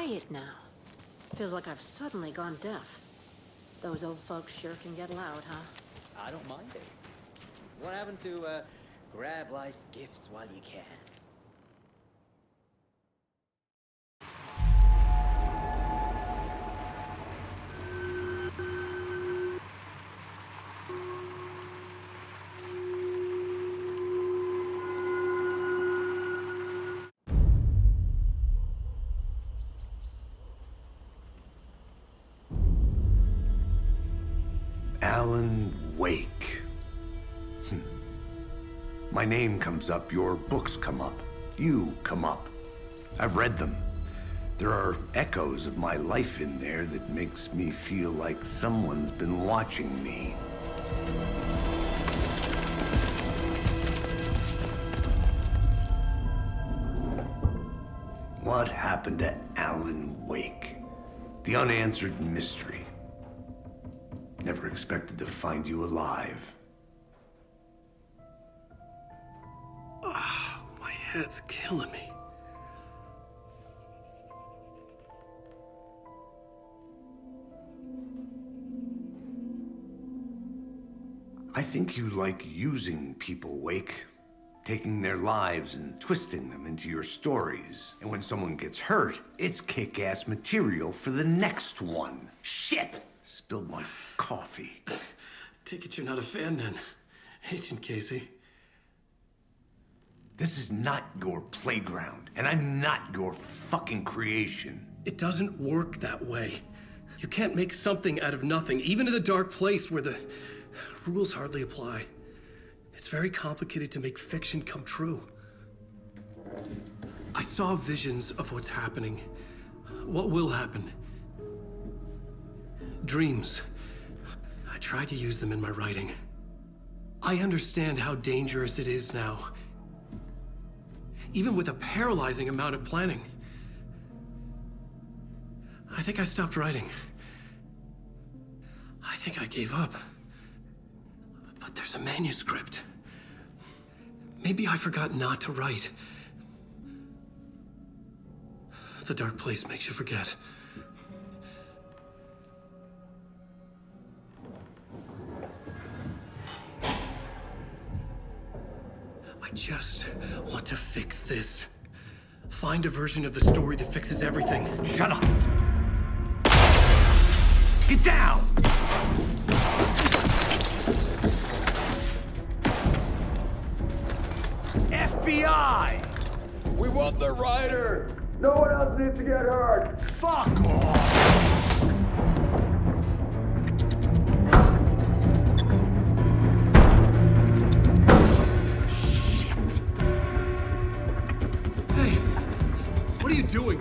quiet now. Feels like I've suddenly gone deaf. Those old folks sure can get loud, huh? I don't mind it. What happened to, grab life's gifts while you can? Alan Wake. My name comes up, your books come up, you come up. I've read them. There are echoes of my life in there that makes me feel like someone's been watching me. What happened to Alan Wake? The unanswered mystery. Never expected to find you alive. My head's killing me. I think you like using people, Wake. Taking their lives and twisting them into your stories. And when someone gets hurt, it's kick-ass material for the next one. Shit! Spilled my coffee. Take it you're not a fan then, Agent Casey. This is not your playground, and I'm not your fucking creation. It doesn't work that way. You can't make something out of nothing, even in the dark place where the rules hardly apply. It's very complicated to make fiction come true. I saw visions of what's happening, what will happen. Dreams. I tried to use them in my writing. I understand how dangerous it is now. Even with a paralyzing amount of planning. I think I stopped writing. I think I gave up. But there's a manuscript. Maybe I forgot not to write. The dark place makes you forget. I just want to fix this. Find a version of the story that fixes everything. Shut up! Get down! FBI! We want the rider! No one else needs to get hurt! Fuck off! What are you doing?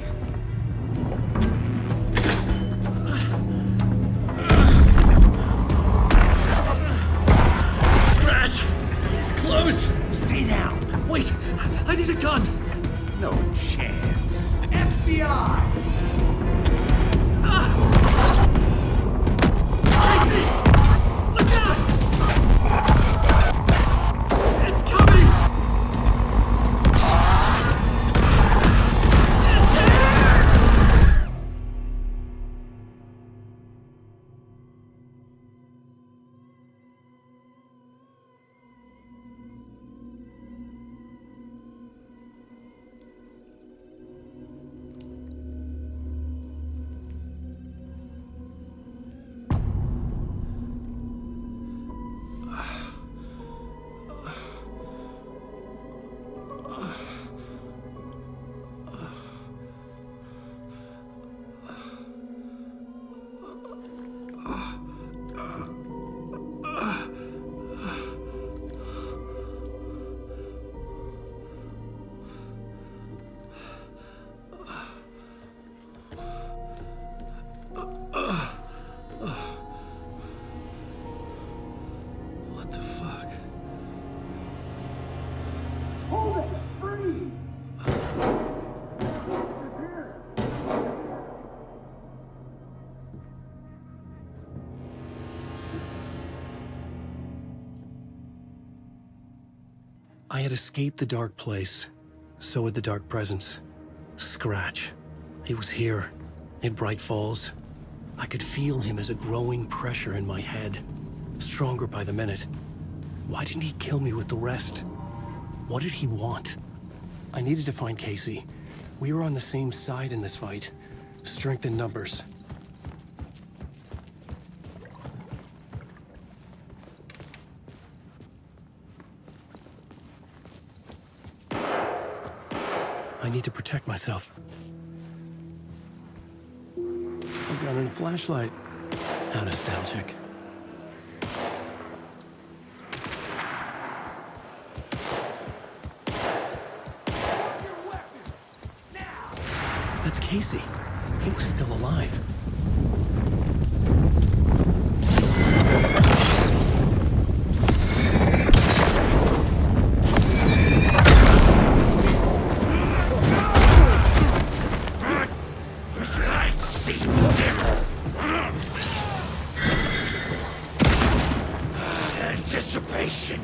Scratch! It's close! Stay down! Wait! I need a gun! No chance. FBI! Tracy! Look out! It's coming! What the fuck? Hold it! Freeze! I had escaped the dark place. So had the dark presence. Scratch. He was here. In Bright Falls, I could feel him as a growing pressure in my head, stronger by the minute. Why didn't he kill me with the rest? What did he want? I needed to find Casey. We were on the same side in this fight. Strength in numbers. I need to protect myself. A gun and a flashlight. How nostalgic. That's Casey. He was still alive. Anticipation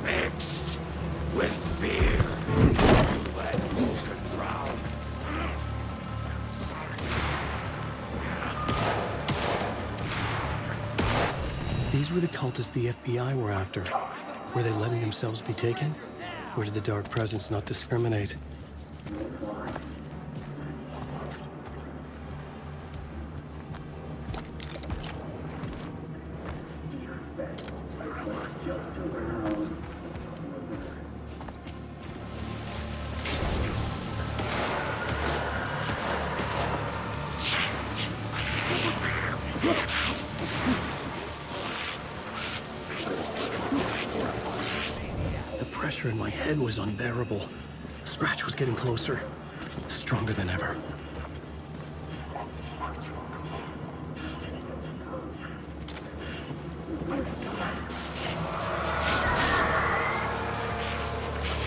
mixed with fear. Let who can drown. These were the cultists the FBI were after. Were they letting themselves be taken? Or did the Dark Presence not discriminate? The pressure in my head was unbearable. Scratch was getting closer, stronger than ever.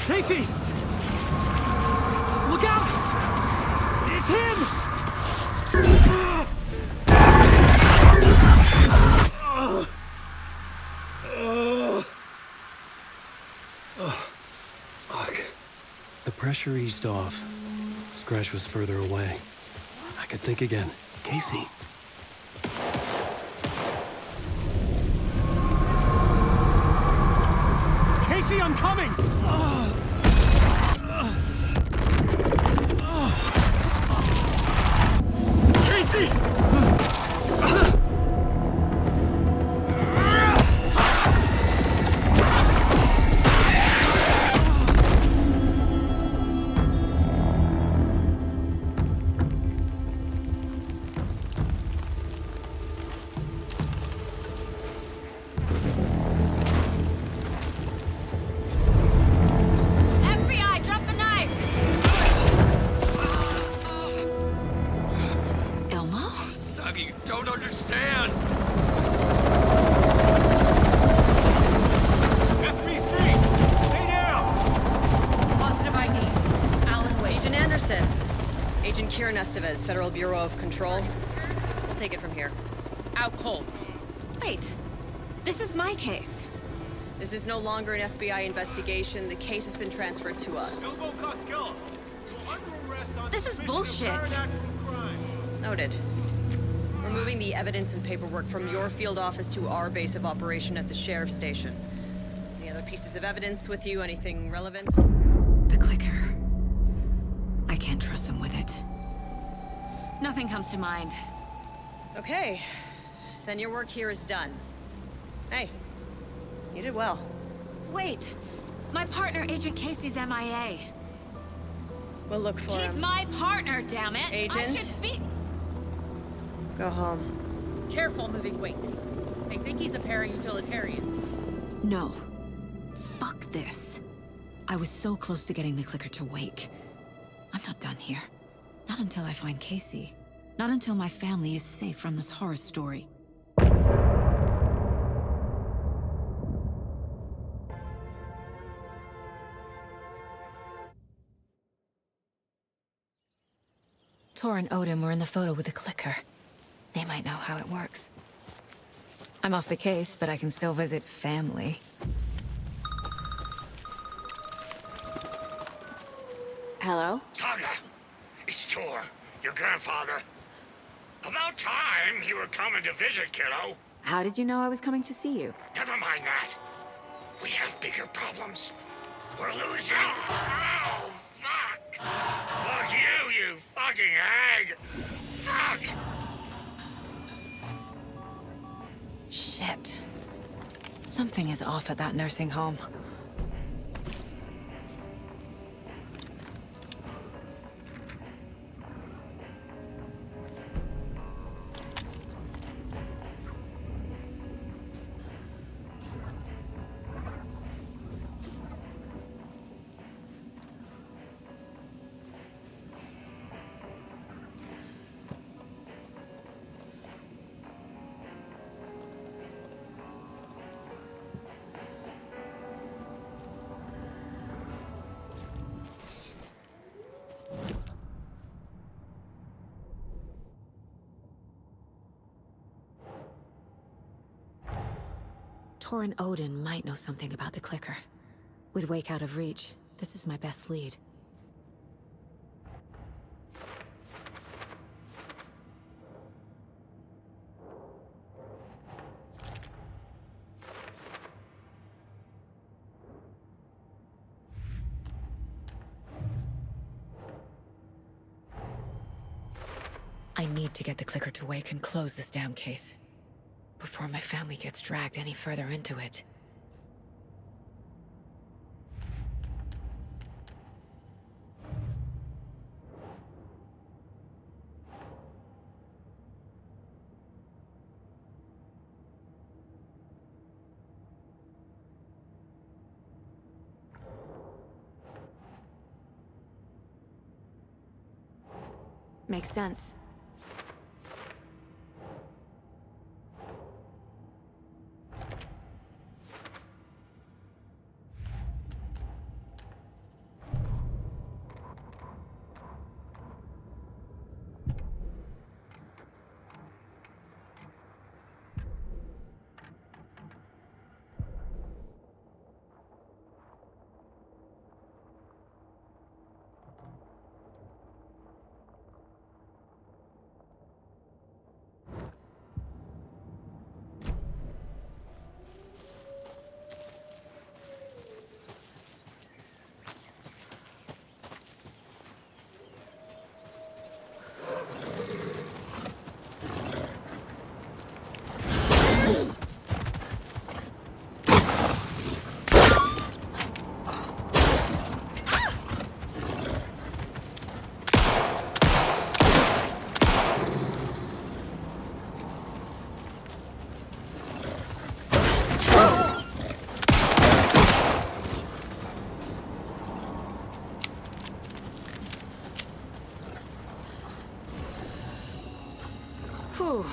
Casey! Look out! It's him! The pressure eased off. Scratch was further away. I could think again. Casey. Casey, I'm coming! Casey! FBI, drop the knife! Elmo? Suggy, you don't understand! FBC! Stay down! Positive ID. Alan Wade. Agent Anderson. Agent Kieran Estevez, Federal Bureau of Control. We'll take it from here. Out cold. Wait, this is my case. This is no longer an FBI investigation. The case has been transferred to us. Elmo Costello! Under arrest on This is suspicion of bullshit. current accident crime. Noted. We're moving the evidence and paperwork from your field office to our base of operation at the sheriff's station. Any other pieces of evidence with you? Anything relevant? The clicker. I can't trust them with it. Nothing comes to mind. Okay. Then your work here is done. Hey, you did well. Wait, my partner, Agent Casey's MIA. We'll look for He's him. my partner, damn it! I Agent? should be. Go home. Careful moving weight. I think he's a para-utilitarian. No. Fuck this. I was so close to getting the clicker to wake. I'm not done here. Not until I find Casey. Not until my family is safe from this horror story. Tor and Odin were in the photo with the clicker. They might know how it works. I'm off the case, but I can still visit family. Hello? Saga! It's Tor, your grandfather. About time you were coming to visit, kiddo. How did you know I was coming to see you? Never mind that. We have bigger problems. We're losing. Oh, fuck! Fuck you, you fucking hag! Fuck! Shit. Something is off at that nursing home. Torrin Odin might know something about the clicker. With Wake out of reach, this is my best lead. I need to get the clicker to Wake and close this damn case before my family gets dragged any further into it. Makes sense. Whew.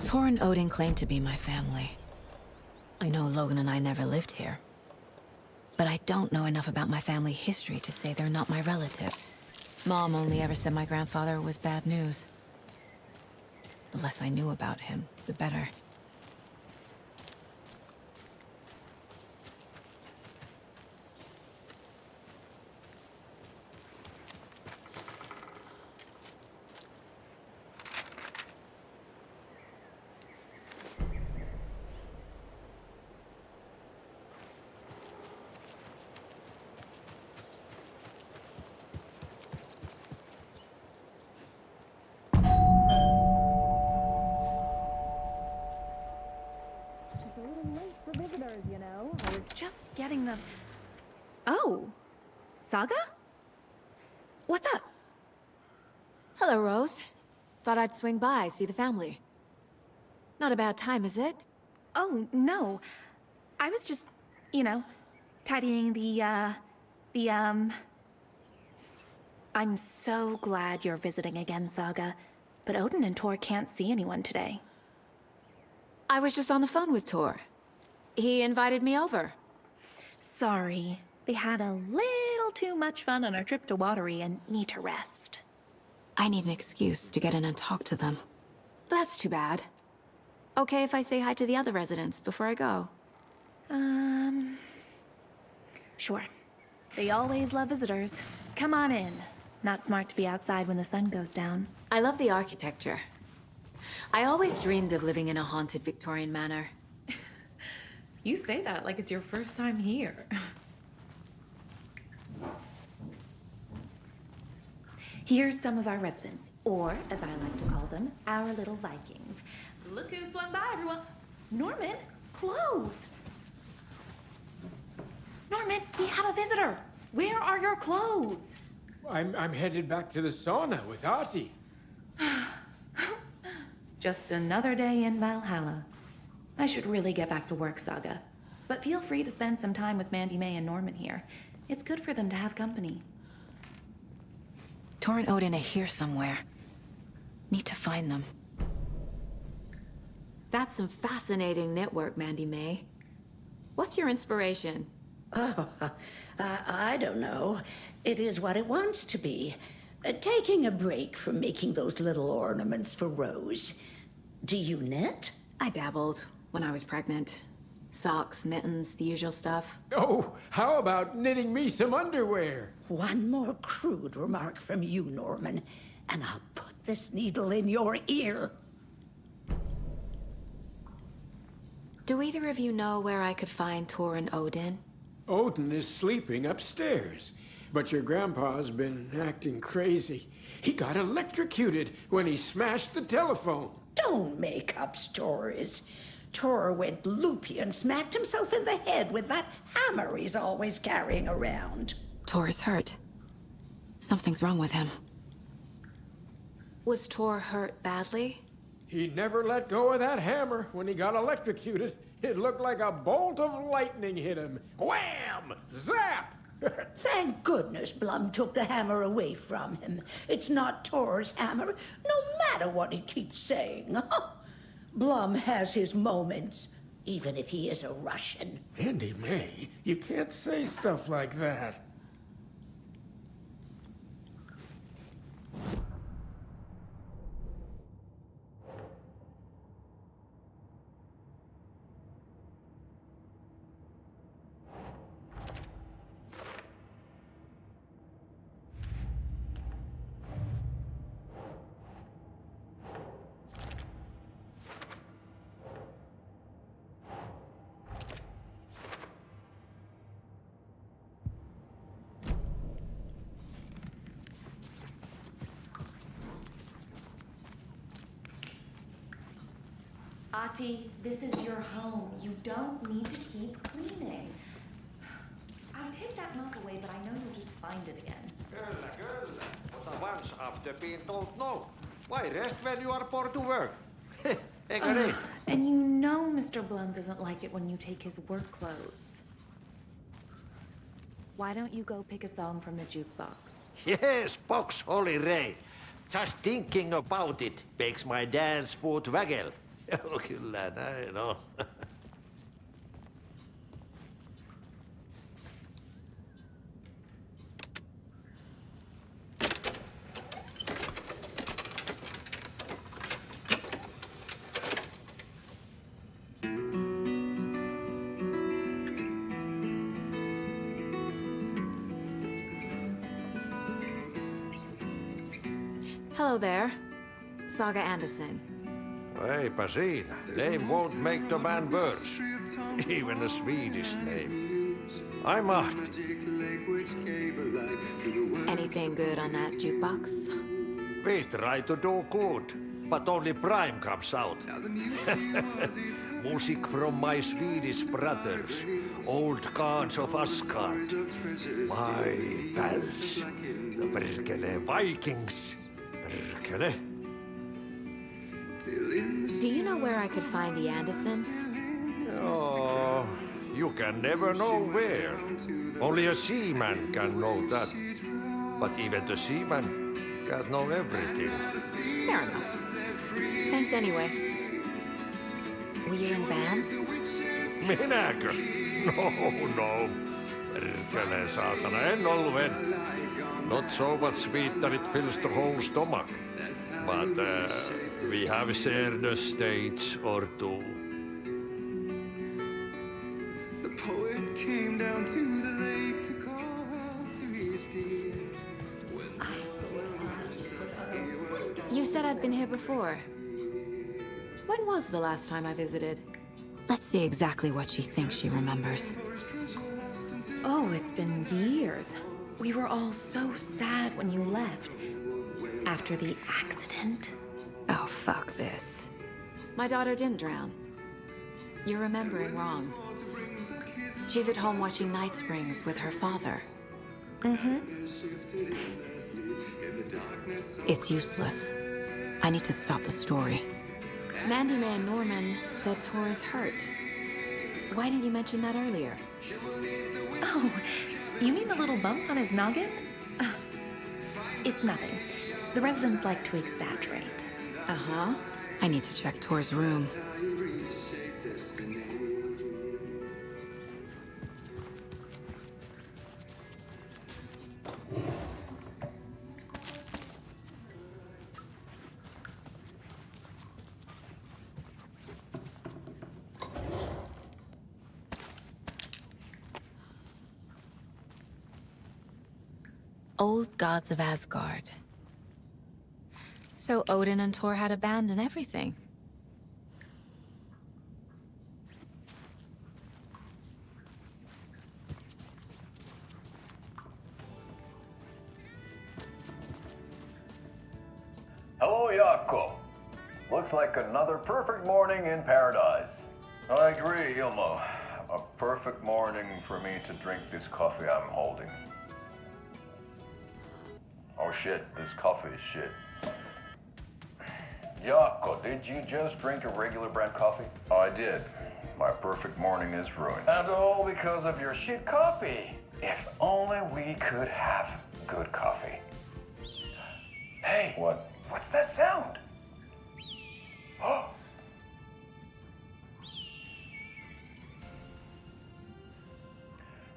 Torrin Odin claimed to be my family. I know Logan and I never lived here. But I don't know enough about my family history to say they're not my relatives. Mom only ever said my grandfather was bad news. The less I knew about him, the better. I was just getting them. Oh, Saga? What's up? Hello, Rose. Thought I'd swing by, see the family. Not a bad time, is it? Oh, no. I was just, tidying I'm so glad you're visiting again, Saga. But Odin and Tor can't see anyone today. I was just on the phone with Tor. He invited me over. Sorry. They had a little too much fun on our trip to Watery and need to rest. I need an excuse to get in and talk to them. That's too bad. Okay if I say hi to the other residents before I go? Sure. They always love visitors. Come on in. Not smart to be outside when the sun goes down. I love the architecture. I always dreamed of living in a haunted Victorian manor. You say that like it's your first time here. Here's some of our residents, or as I like to call them, our little Vikings. Look who swung by, everyone. Norman, clothes. Norman, we have a visitor. Where are your clothes? I'm headed back to the sauna with Ahti. Just another day in Valhalla. I should really get back to work, Saga. But feel free to spend some time with Mandy May and Norman here. It's good for them to have company. Tor and Odin are here somewhere. Need to find them. That's some fascinating network, Mandy May. What's your inspiration? Oh, I don't know. It is what it wants to be. Taking a break from making those little ornaments for Rose. Do you knit? I dabbled when I was pregnant. Socks, mittens, the usual stuff. Oh, how about knitting me some underwear? One more crude remark from you, Norman, and I'll put this needle in your ear. Do either of you know where I could find Tor and Odin? Odin is sleeping upstairs, but your grandpa's been acting crazy. He got electrocuted when he smashed the telephone. Don't make up stories. Tor went loopy and smacked himself in the head with that hammer he's always carrying around. Tor is hurt. Something's wrong with him. Was Tor hurt badly? He never let go of that hammer when he got electrocuted. It looked like a bolt of lightning hit him. Wham! Zap! Thank goodness Blum took the hammer away from him. It's not Tor's hammer, no matter what he keeps saying. Blum has his moments, even if he is a Russian. Mandy May, you can't say stuff like that. Ahti, this is your home. You don't need to keep cleaning. I take that mop away, but I know you'll just find it again. Kyllä, kyllä. But once after being told no, why rest when you are poor to work? Eikö niin? And you know Mr. Blum doesn't like it when you take his work clothes. Why don't you go pick a song from the jukebox? Yes, box Holly Ray. Just thinking about it makes my dance foot waggle. Kyllä näin on. Hello there. Saga Anderson. Eipä siinä. Name won't make the man worse. Even a Swedish name. I'm Ahti. Anything good on that jukebox? We try to do good, but only Prime comes out. Music from my Swedish brothers, old gods of Asgard. My pals, the Perkele Vikings. Perkele. Do you know where I could find the Andersons? Oh, you can never know where. Only a seaman can know that. But even the seaman can't know everything. Fair enough. Thanks anyway. Were you in the band? Minäkö? No. Perkele saatana, en ollut en. Not so much sweet that it fills the whole stomach. But we have shared a stage or two. The poet came down to the lake to call out to his dear. You said I'd been here before. When was the last time I visited? Let's see exactly what she thinks she remembers. Oh, it's been years. We were all so sad when you left. After the accident. Oh, fuck this. My daughter didn't drown. You're remembering wrong. She's at home watching Night Springs with her father. Mm-hmm. It's useless. I need to stop the story. Mandy May and Norman said Tor is hurt. Why didn't you mention that earlier? Oh, you mean the little bump on his noggin? It's nothing. The residents like to exaggerate. Uh-huh. I need to check Tor's room. Old gods of Asgard. So Odin and Thor had a band and everything. Hello, Jaakko. Looks like another perfect morning in paradise. I agree, Ilmo. A perfect morning for me to drink this coffee I'm holding. Oh shit, this coffee is shit. Jaakko, did you just drink a regular brand coffee? I did. My perfect morning is ruined. And all because of your shit coffee. If only we could have good coffee. Hey. What? What's that sound? Oh.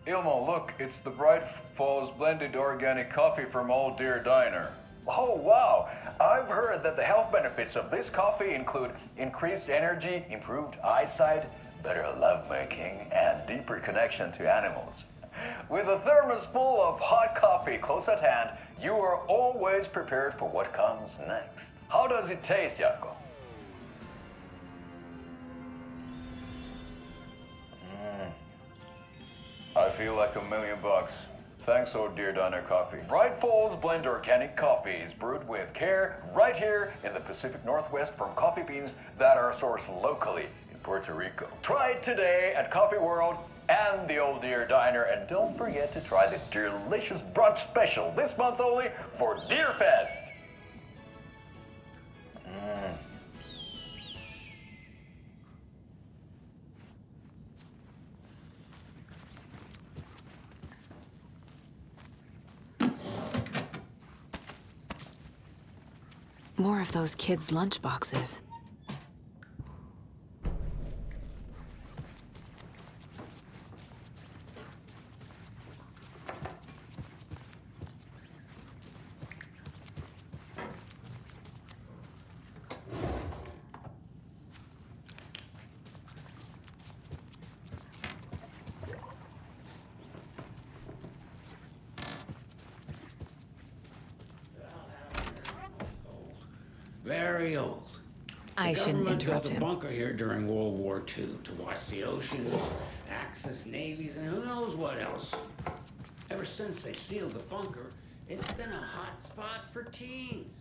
Ilmo, look, it's the Bright Falls blended organic coffee from Old Deer Diner. Oh, wow. I've heard that the health benefits of this coffee include increased energy, improved eyesight, better lovemaking, and deeper connection to animals. With a thermos full of hot coffee close at hand, you are always prepared for what comes next. How does it taste, Jaakko? I feel like $1 million. Thanks, Old Deer Diner Coffee. Bright Falls Blend Organic Coffee is brewed with care right here in the Pacific Northwest from coffee beans that are sourced locally in Puerto Rico. Try it today at Coffee World and the Old Deer Diner, and don't forget to try the delicious brunch special this month only for Deer Fest. More of those kids' lunchboxes. very old. I shouldn't government interrupt built a him. bunker here during World War II to watch the oceans, Axis navies, and who knows what else. Ever since they sealed the bunker, it's been a hot spot for teens.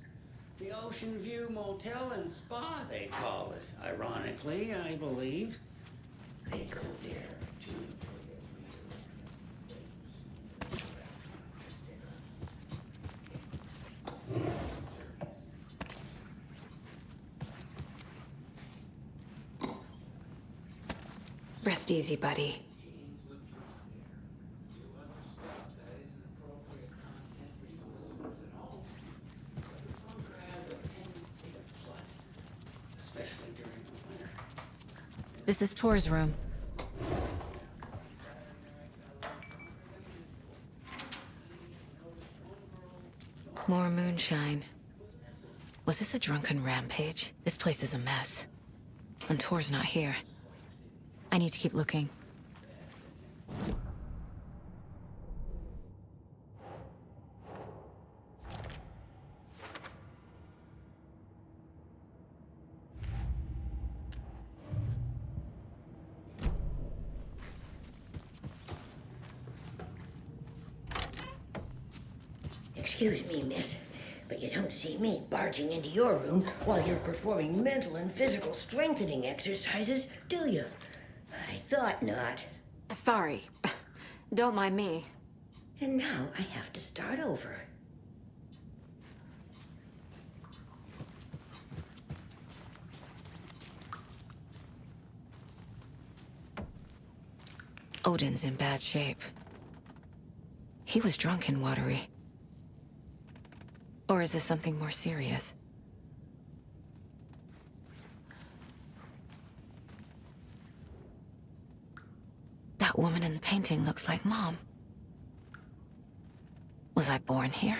The Ocean View Motel and Spa, they call it. Ironically, I believe. They go there to Rest easy, buddy. This is Tor's room. More moonshine. Was this a drunken rampage? This place is a mess. And Tor's not here. I need to keep looking. Excuse me, miss, but you don't see me barging into your room while you're performing mental and physical strengthening exercises, do you? I thought not. Sorry. Don't mind me. And now I have to start over. Odin's in bad shape. He was drunk and watery. Or is this something more serious? That woman in the painting looks like Mom. Was I born here?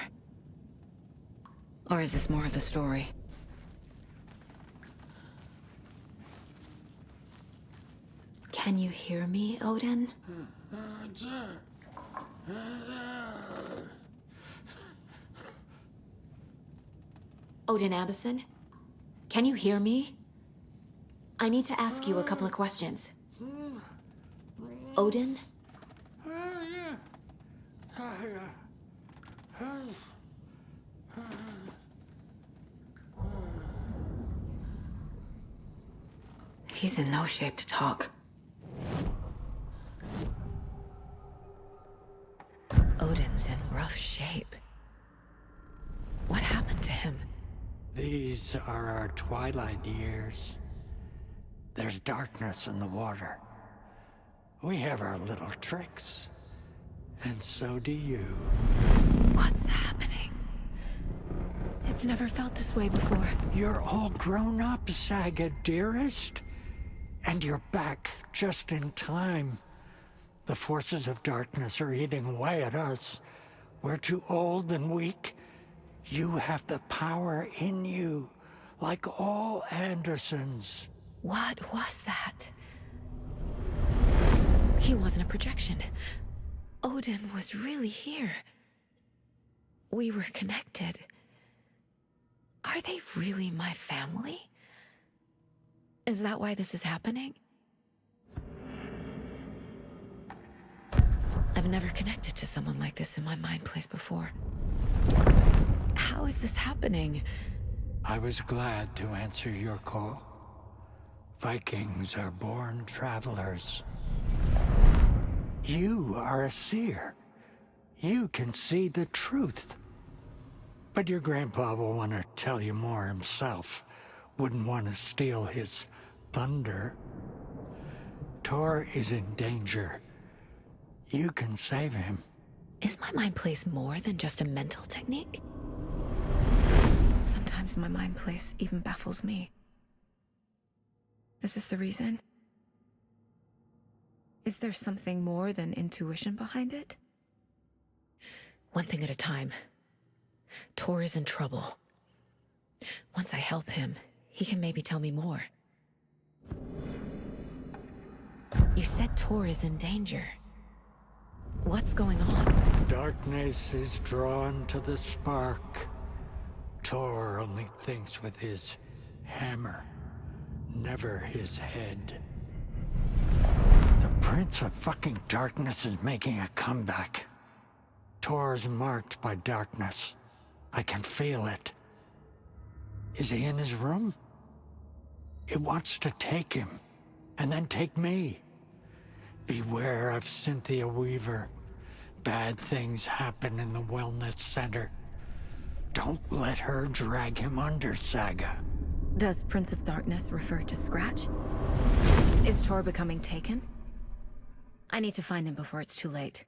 Or is this more of the story? Can you hear me, Odin? Odin Addison? Can you hear me? I need to ask you a couple of questions. Odin? He's in no shape to talk. Odin's in rough shape. What happened to him? These are our twilight years. There's darkness in the water. We have our little tricks. And so do you. What's happening? It's never felt this way before. You're all grown up, Saga, dearest. And you're back just in time. The forces of darkness are eating away at us. We're too old and weak. You have the power in you, like all Andersons. What was that? He wasn't a projection. Odin was really here. We were connected. Are they really my family? Is that why this is happening? I've never connected to someone like this in my mind place before. How is this happening? I was glad to answer your call. Vikings are born travelers. You are a seer. You can see the truth. But your grandpa will want to tell you more himself. Wouldn't want to steal his thunder. Tor is in danger. You can save him. Is my mind place more than just a mental technique? Sometimes my mind place even baffles me. Is this the reason? Is there something more than intuition behind it? One thing at a time. Tor is in trouble. Once I help him, he can maybe tell me more. You said Tor is in danger. What's going on? Darkness is drawn to the spark. Tor only thinks with his hammer, never his head. The Prince of fucking Darkness is making a comeback. Tor's marked by darkness. I can feel it. Is he in his room? It wants to take him, and then take me. Beware of Cynthia Weaver. Bad things happen in the wellness center. Don't let her drag him under, Saga. Does Prince of Darkness refer to Scratch? Is Tor becoming taken? I need to find him before it's too late.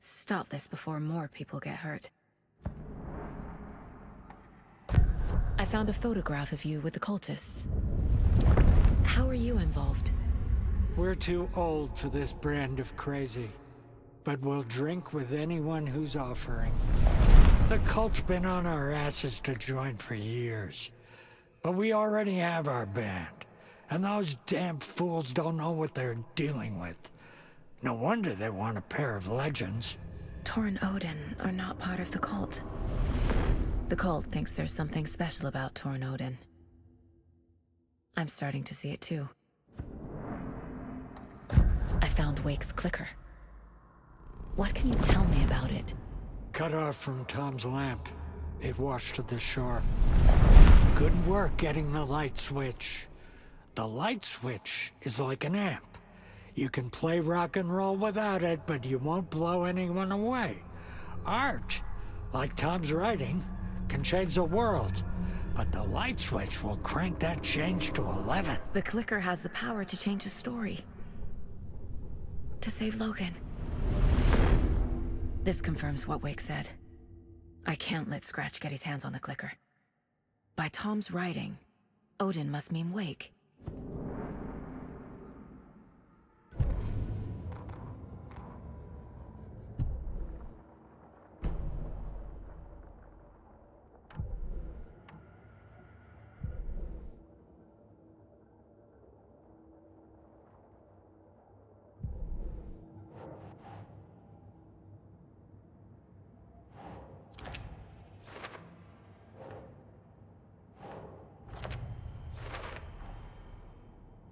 Stop this before more people get hurt. I found a photograph of you with the cultists. How are you involved? We're too old for this brand of crazy, but we'll drink with anyone who's offering. The cult's been on our asses to join for years, but we already have our band, and those damn fools don't know what they're dealing with. No wonder they want a pair of legends. Tor and Odin are not part of the cult. The cult thinks there's something special about Tor and Odin. I'm starting to see it too. I found Wake's clicker. What can you tell me about it? Cut off from Tom's lamp. It washed to the shore. Good work getting the light switch. The light switch is like an amp. You can play rock and roll without it, but you won't blow anyone away. Art, like Tom's writing, can change the world, but the light switch will crank that change to 11. The clicker has the power to change the story. To save Logan. This confirms what Wake said. I can't let Scratch get his hands on the clicker. By Tom's writing, Odin must mean Wake.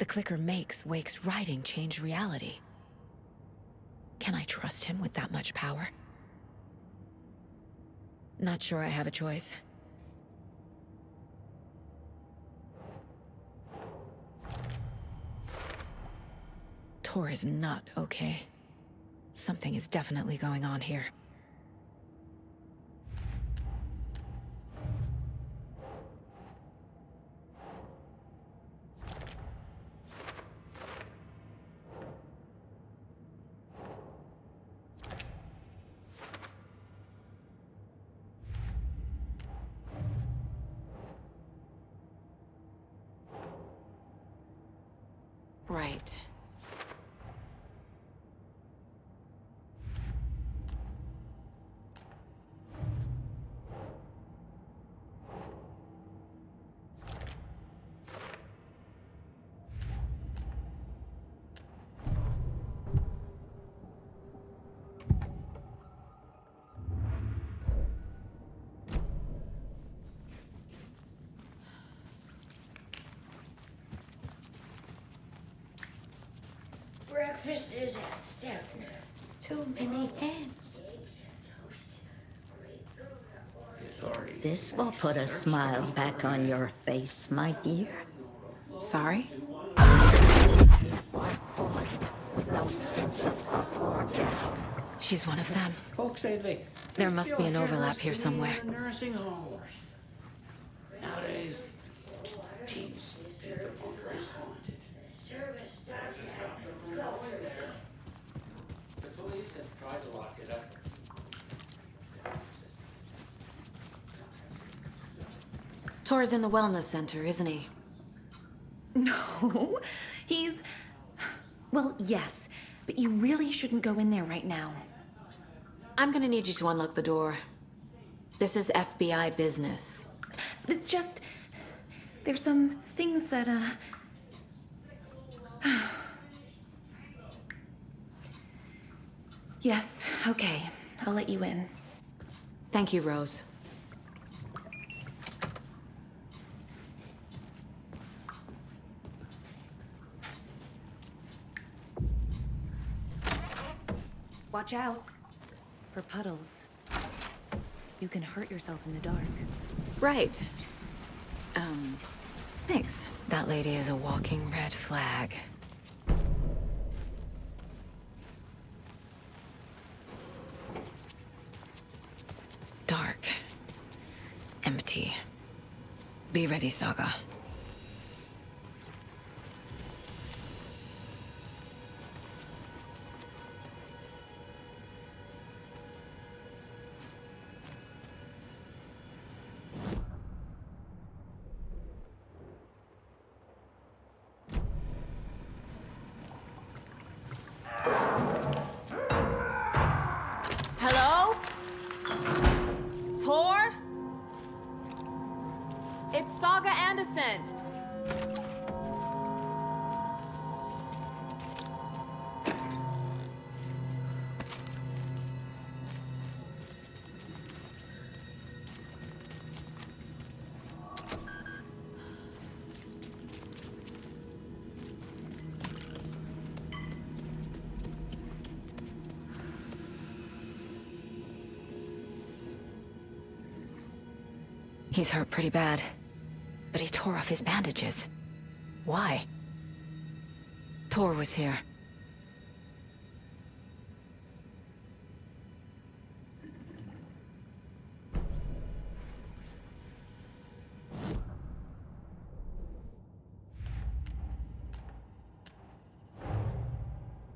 The clicker makes Wake's writing change reality. Can I trust him with that much power? Not sure I have a choice. Tor is not okay. Something is definitely going on here. Right. Breakfast is at 7. Too many hands. This will put a smile back on your face, my dear. Sorry? She's one of them. Folks say There must be an overlap here somewhere. In nursing homes. Nowadays, teens think the bunker is haunted. The police have tried to lock it up. Tor's in the wellness center, isn't he? No, he's... Well, yes, but you really shouldn't go in there right now. I'm gonna need you to unlock the door. This is FBI business. It's just... There's some things that, Yes, okay. I'll let you in. Thank you, Rose. Watch out for puddles. You can hurt yourself in the dark. Right. Thanks. That lady is a walking red flag. Dark. Empty. Be ready, Saga. Hello? Tor? It's Saga Anderson. He's hurt pretty bad, but he tore off his bandages. Why? Tor was here.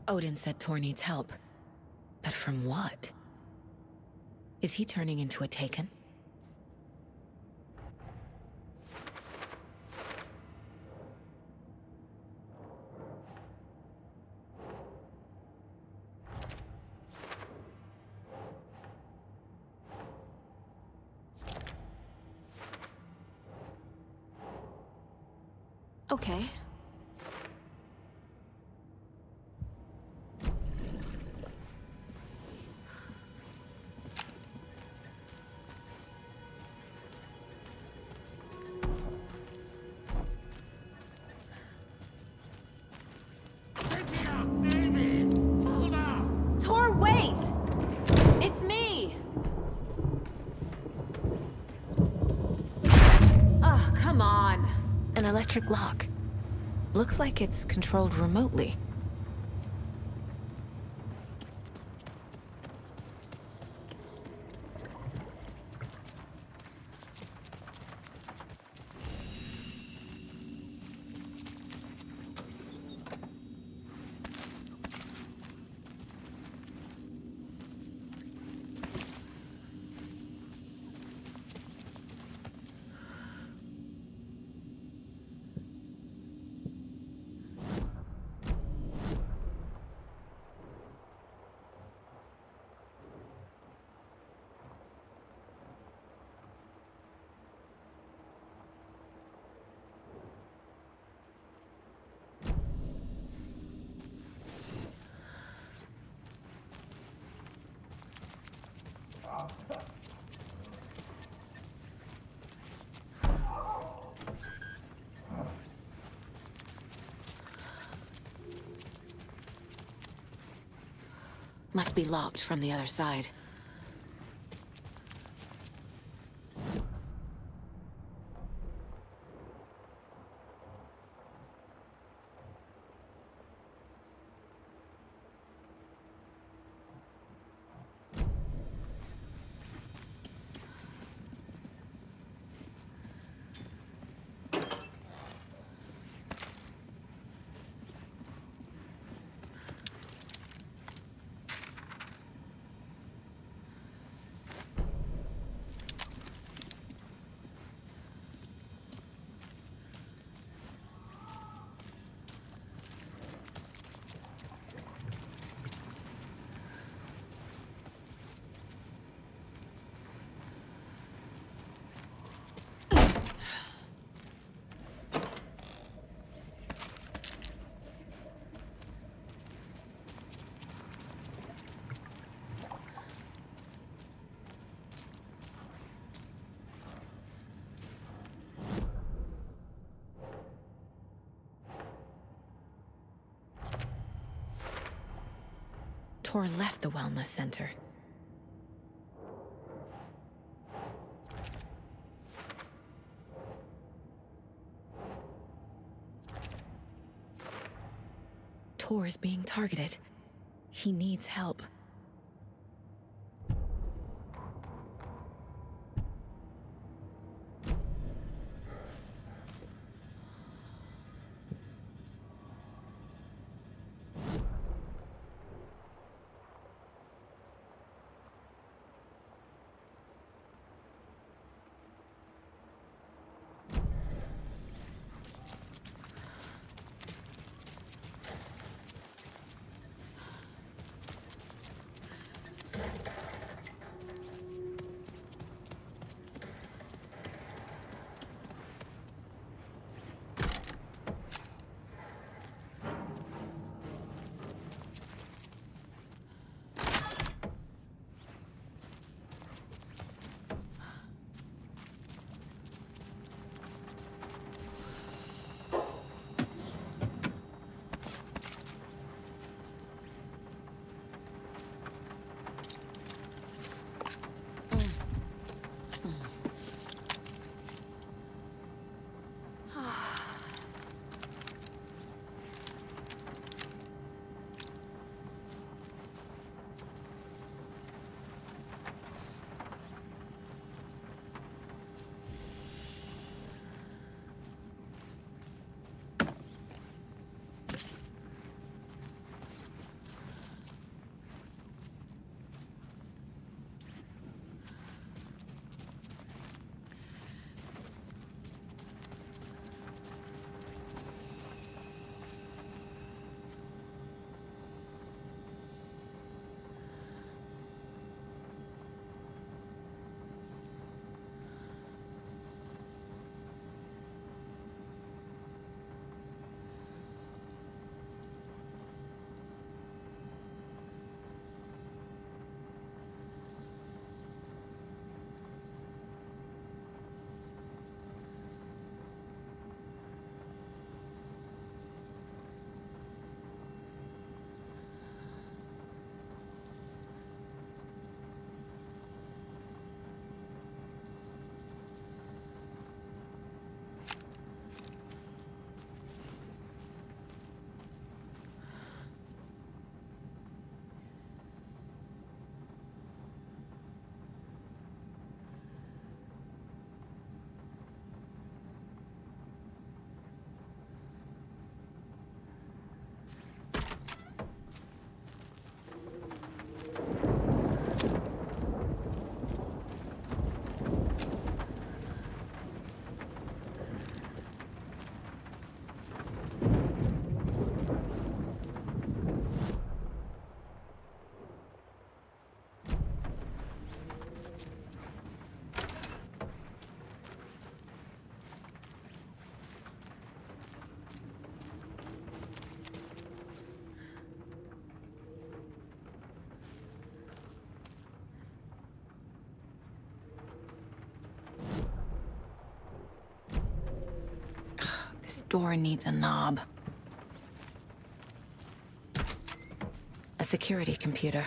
Odin said Tor needs help. But from what? Is he turning into a Taken? Okay. Tor, wait! It's me! Ugh, come on. An electric lock. Looks like it's controlled remotely. Must be locked from the other side. Tor left the wellness center. Tor is being targeted. He needs help. This door needs a knob. A security computer.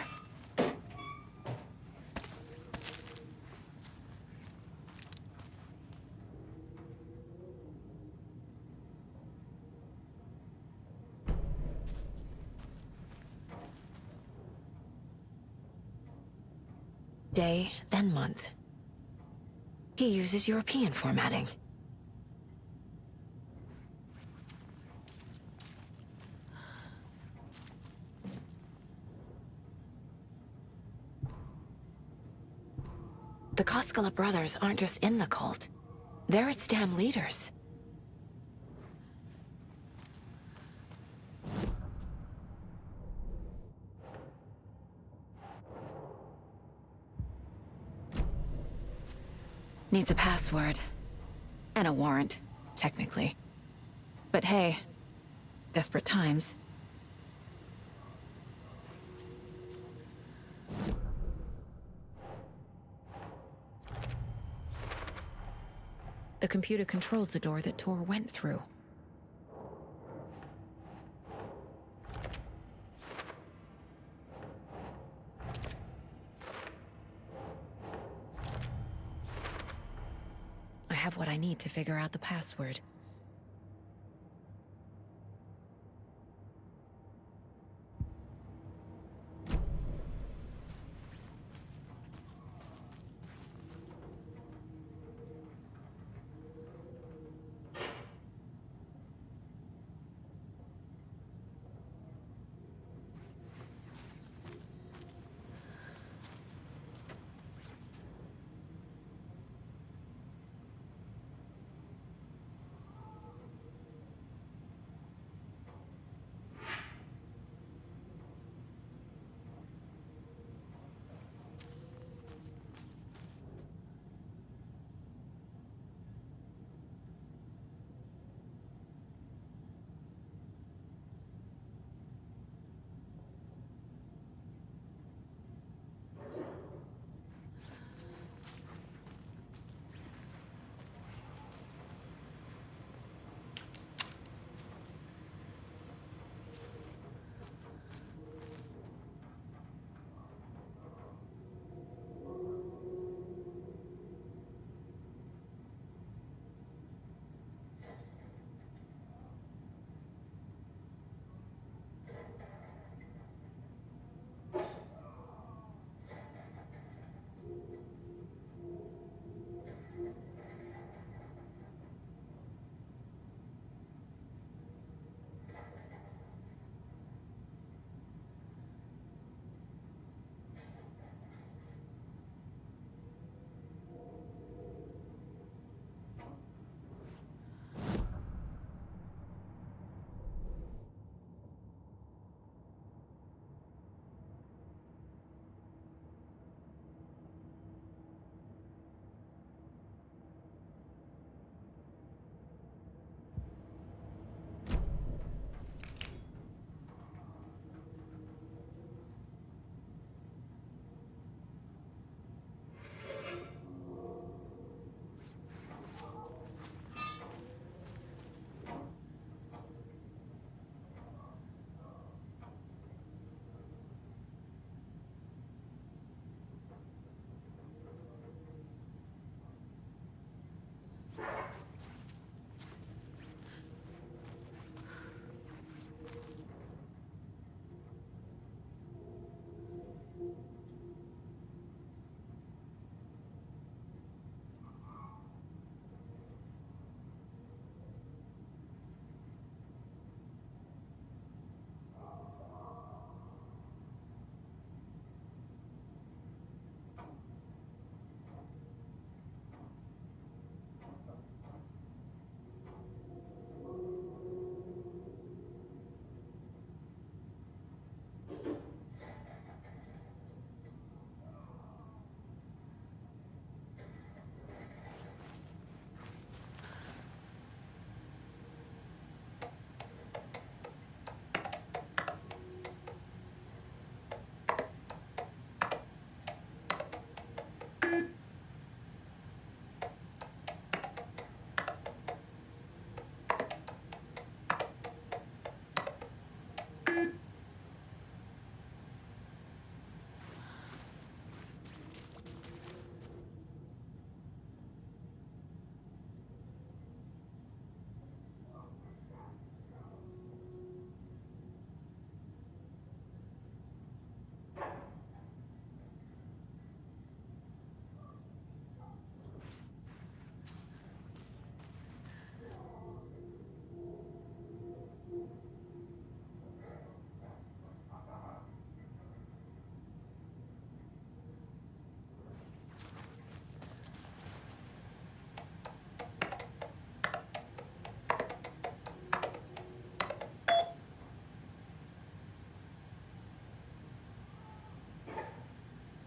Day, then month. He uses European formatting. The Koskela brothers aren't just in the cult. They're its damn leaders. Needs a password. And a warrant, technically. But hey, desperate times. The computer controls the door that Tor went through. have what I need to figure out the password.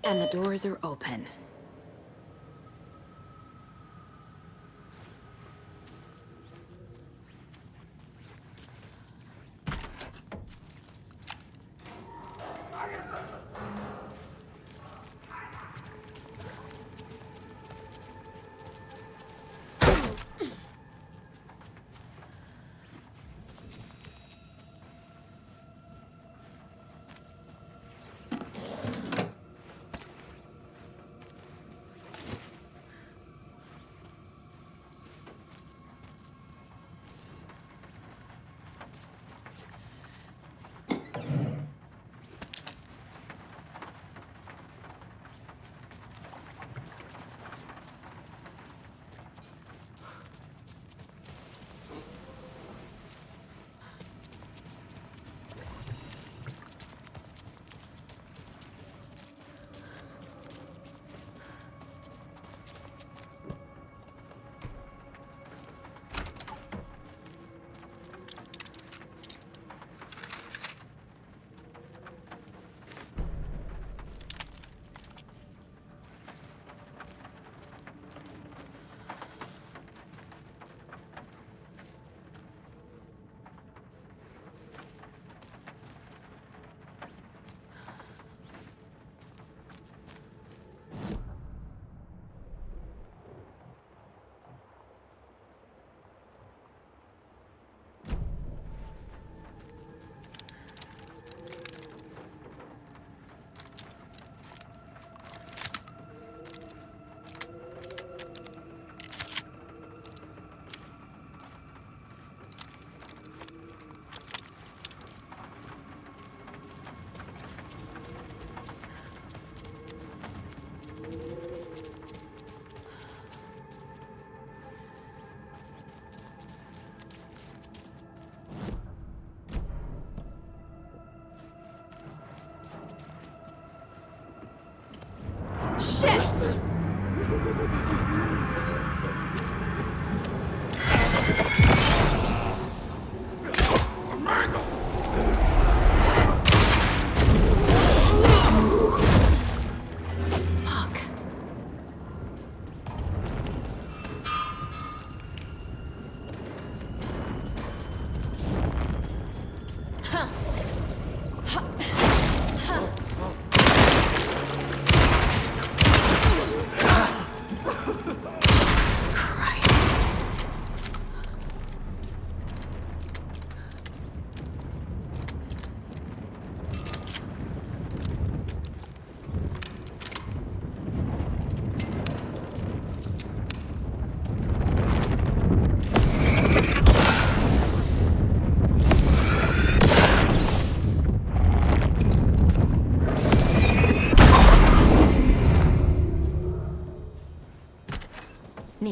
And the doors are open.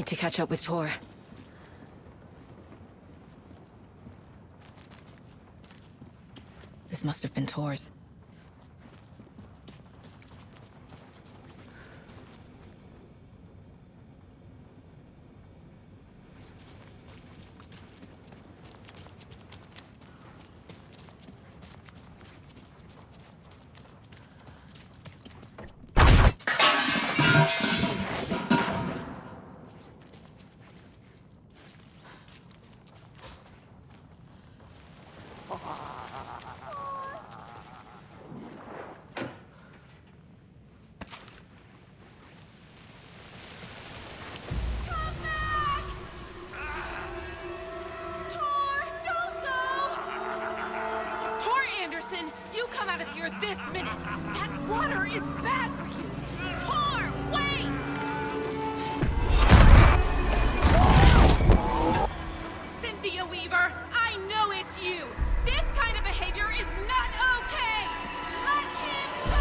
need to catch up with Tor. This must have been Tor's. You come out of here this minute! That water is bad for you! Tor, wait! Cynthia Weaver, I know it's you! This kind of behavior is not okay! Let him go!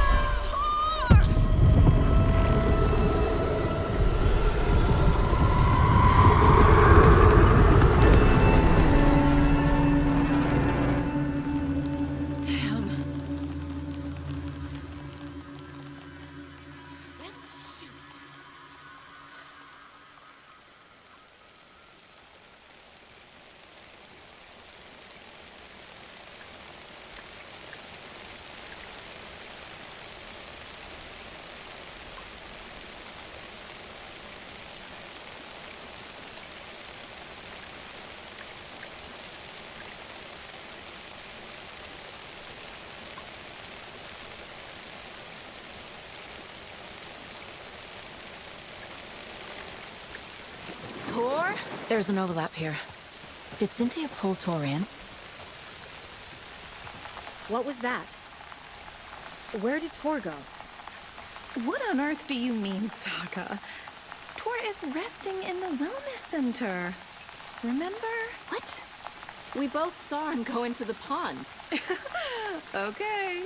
Tor? There's an overlap here. Did Cynthia pull Tor in? What was that? Where did Tor go? What on earth do you mean, Saga? Tor is resting in the wellness center. Remember? What? We both saw him go into the pond. Okay.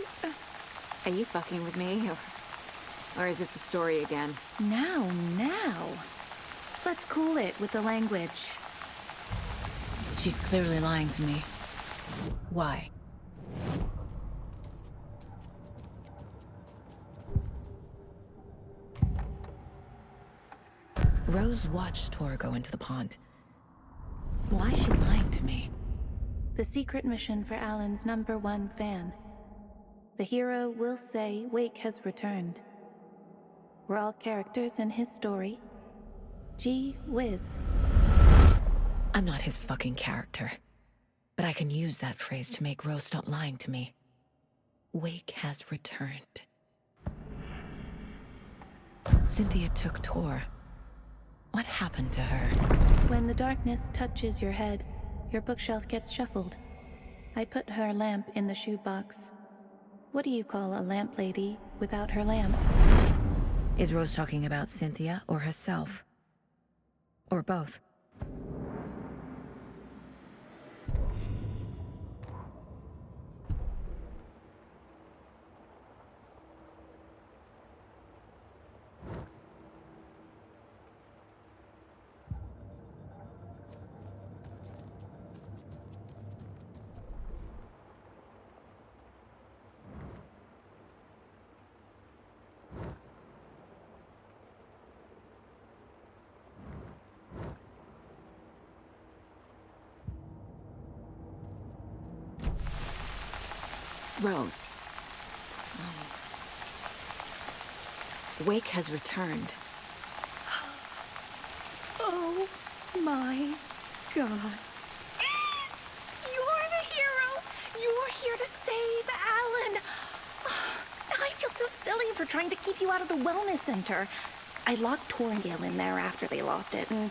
Are you fucking with me? Or is this a story again? Now. Let's cool it with the language. She's clearly lying to me. Why? Rose watched Tor go into the pond. Why is she lying to me? The secret mission for Alan's #1 fan. The hero will say Wake has returned. We're all characters in his story. Gee whiz. I'm not his fucking character. But I can use that phrase to make Rose stop lying to me. Wake has returned. Cynthia took Tor. What happened to her? When the darkness touches your head, your bookshelf gets shuffled. I put her lamp in the shoebox. What do you call a lamp lady without her lamp? Is Rose talking about Cynthia or herself? Or both? Rose. Wake has returned. Oh my God. You're the hero! You're here to save Alan! I feel so silly for trying to keep you out of the wellness center. I locked Tor and Gale in there after they lost it, and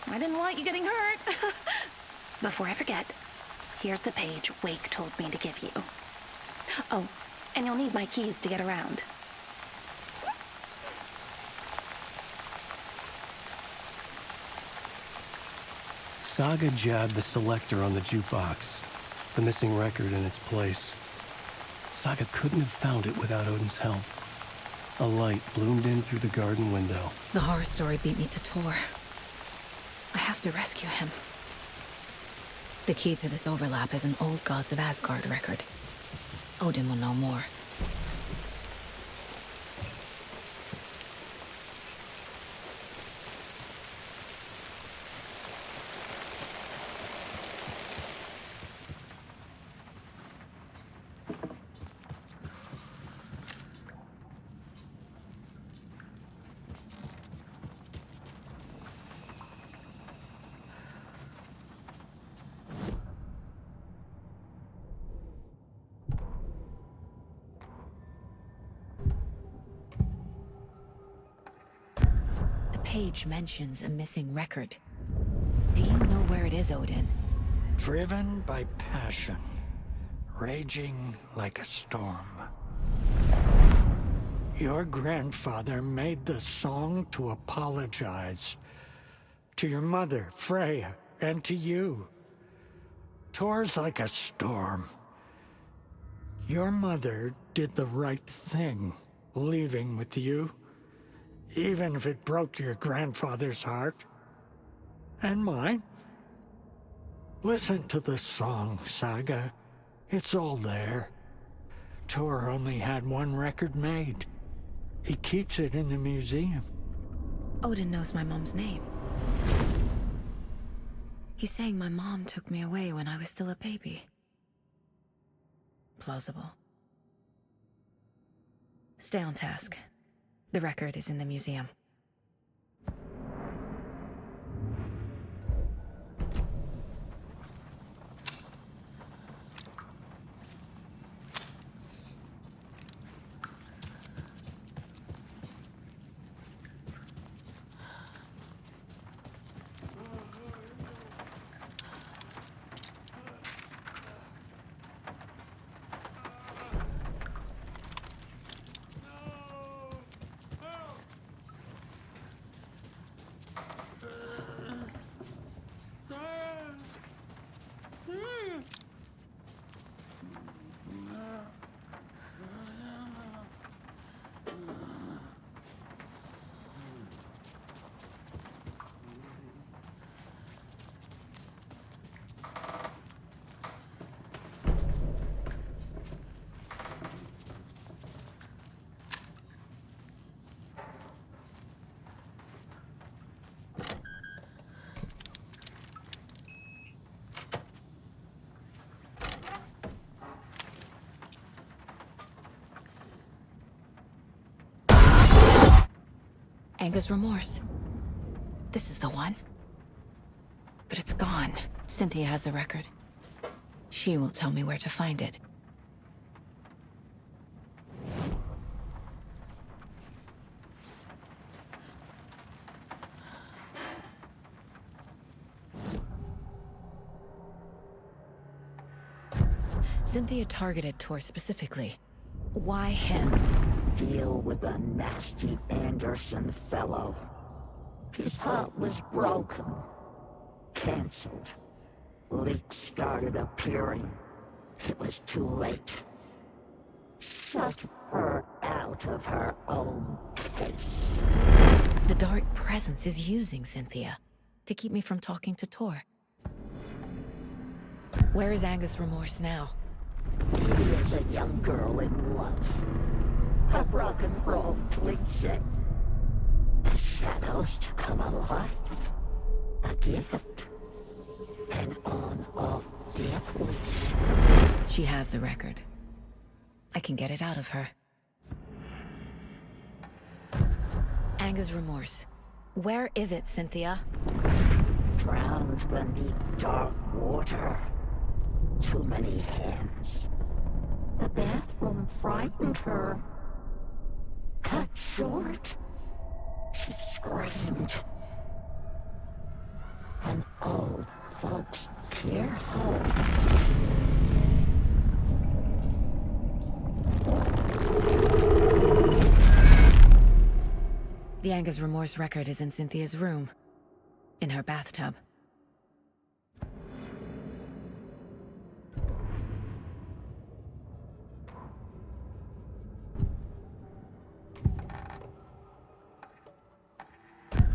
I didn't want you getting hurt. Before I forget, here's the page Wake told me to give you. Oh, and you'll need my keys to get around. Saga jabbed the selector on the jukebox, the missing record in its place. Saga couldn't have found it without Odin's help. A light bloomed in through the garden window. The horror story beat me to Tor. I have to rescue him. The key to this overlap is an old Gods of Asgard record. Odin will know more. Page mentions a missing record. Do you know where it is, Odin? Driven by passion, raging like a storm. Your grandfather made the song to apologize. To your mother, Freya, and to you. Tor's like a storm. Your mother did the right thing, leaving with you. Even if it broke your grandfather's heart. And mine. Listen to the song, Saga. It's all there. Tor only had one record made. He keeps it in the museum. Odin knows my mom's name. He's saying my mom took me away when I was still a baby. Plausible. Stay on task. The record is in the museum. Anger's Remorse. This is the one. But it's gone. Cynthia has the record. She will tell me where to find it. Cynthia targeted Tor specifically. Why him? Deal with the nasty Anderson fellow. His heart was broken. Cancelled. Leaks started appearing. It was too late. Shut her out of her own case. The Dark Presence is using Cynthia to keep me from talking to Tor. Where is Anger's Remorse now? He is a young girl in love. A rock and roll cliche. The shadows to come alive. A gift. An on-off death wish. She has the record. I can get it out of her. Anger's Remorse. Where is it, Cynthia? Drowned beneath dark water. Too many hands. The bathroom frightened her. Cut short. She screamed. An old folks' care home. The Anger's Remorse record is in Cynthia's room. In her bathtub.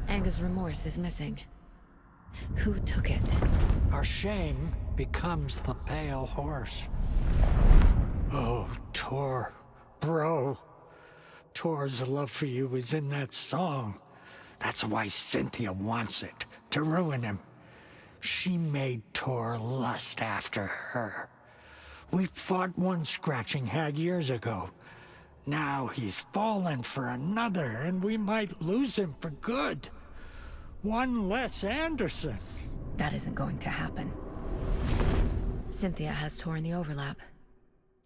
Anger's Remorse is missing. Who took it? Our shame becomes the pale horse. Oh, Tor. Bro. Tor's love for you is in that song. That's why Cynthia wants it, to ruin him. She made Tor lust after her. We fought one scratching hag years ago. Now he's fallen for another, and we might lose him for good. One less Anderson. That isn't going to happen. Cynthia has Tor in the overlap.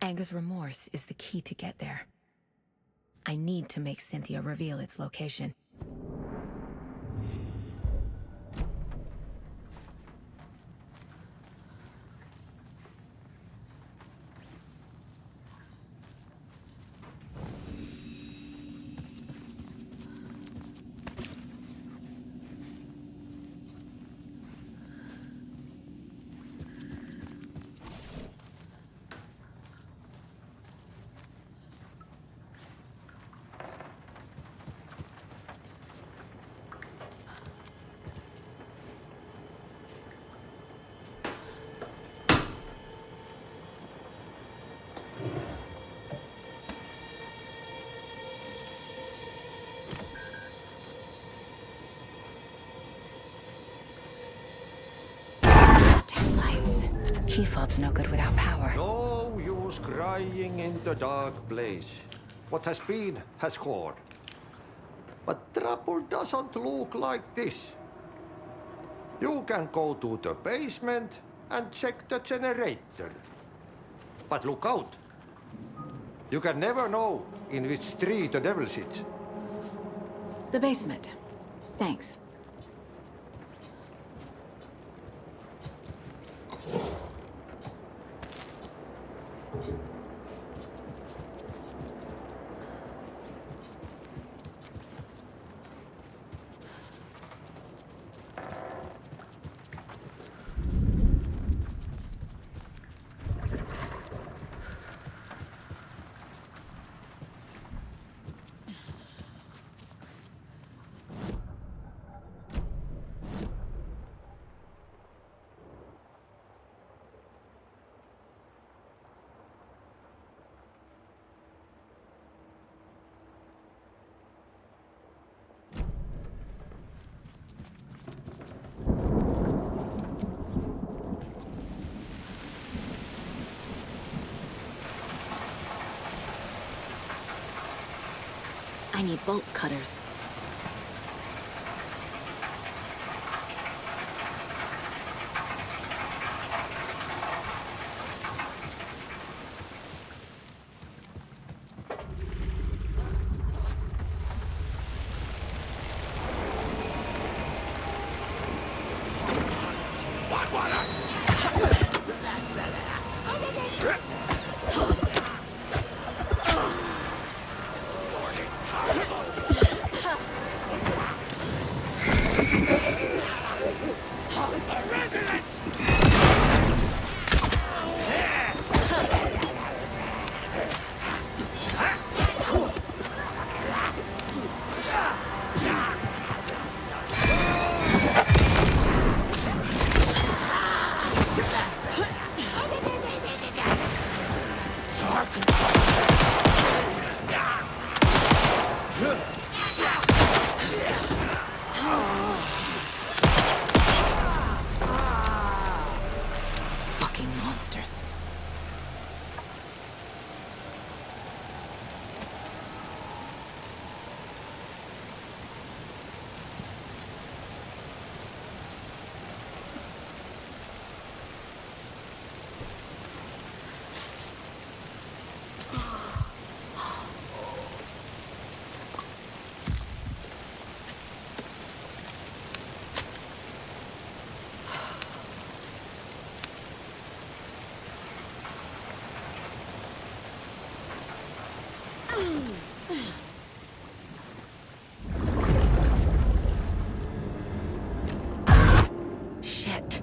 Anger's remorse is the key to get there. I need to make Cynthia reveal its location. Key fob's no good without power. No use crying in the dark place. What has been has gone. But trouble doesn't look like this. You can go to the basement and check the generator. But look out. You can never know in which tree the devil sits. The basement. Thanks. I need bolt cutters. Shit.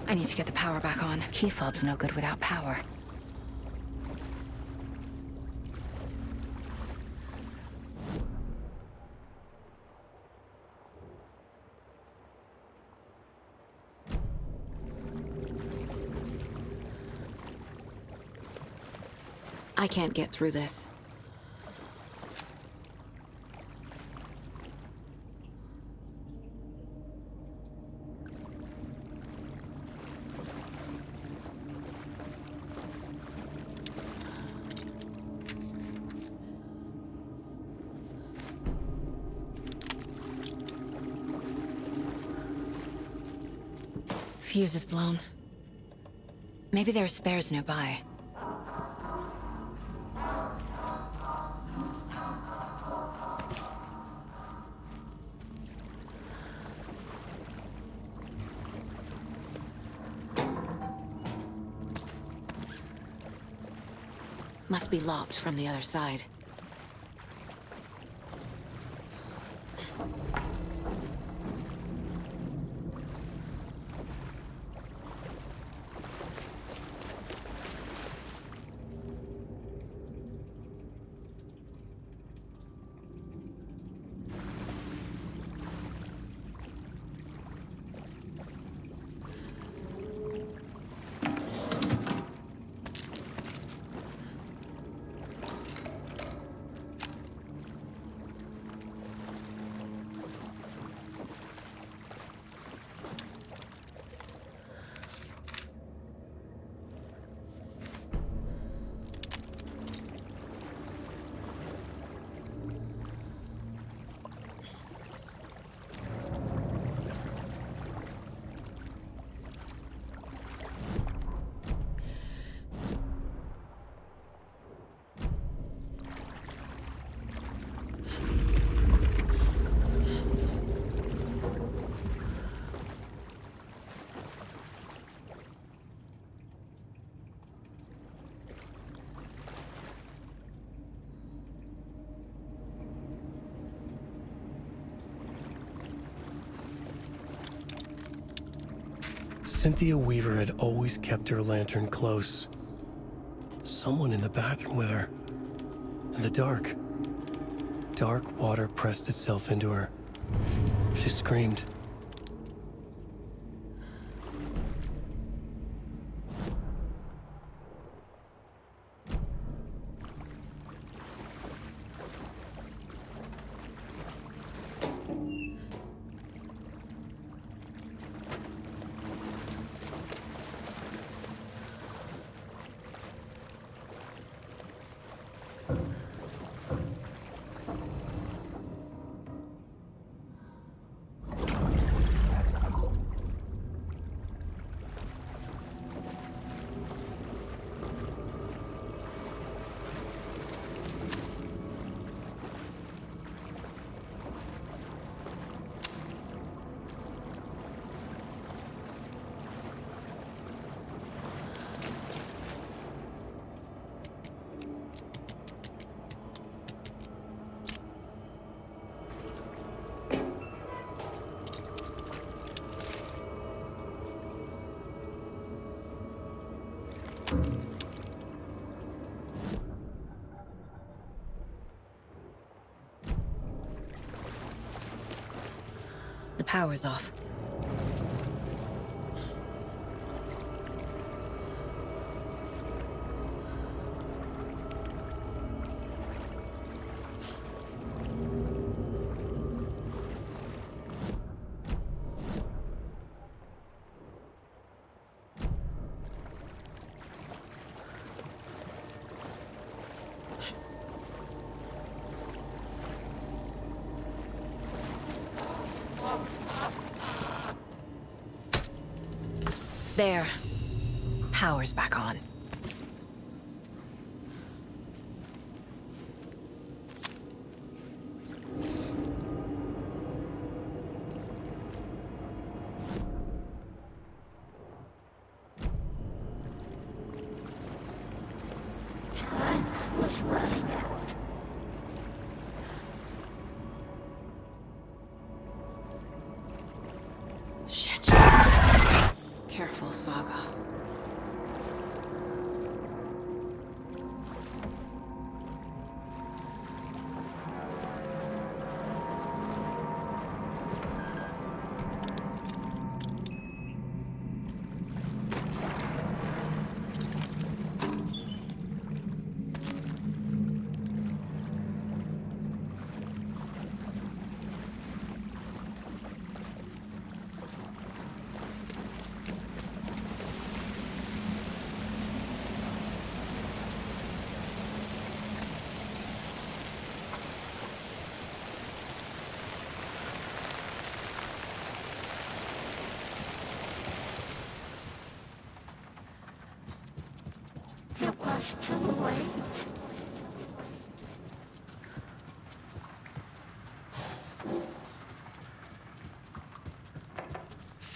I need to get the power back on. Key fob's no good without power. I can't get through this. Fuse is blown. Maybe there are spares nearby. Must be locked from the other side. Cynthia Weaver had always kept her lantern close. Someone in the bathroom with her. In the dark. Dark water pressed itself into her. She screamed. The power's off. There. Power's back on. Shit. Careful, Saga.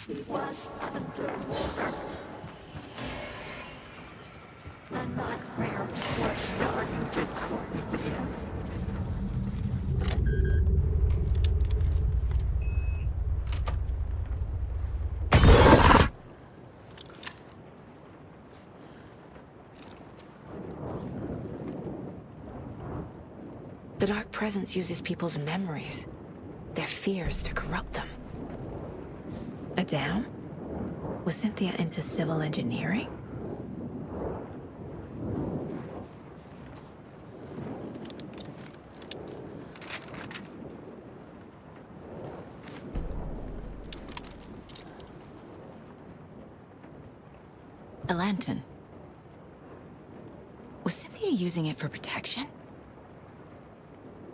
She was underwater. The nightmare was starting to creep in. The Dark Presence uses people's memories, their fears to corrupt them. A dam? Was Cynthia into civil engineering? A lantern. Was Cynthia using it for protection?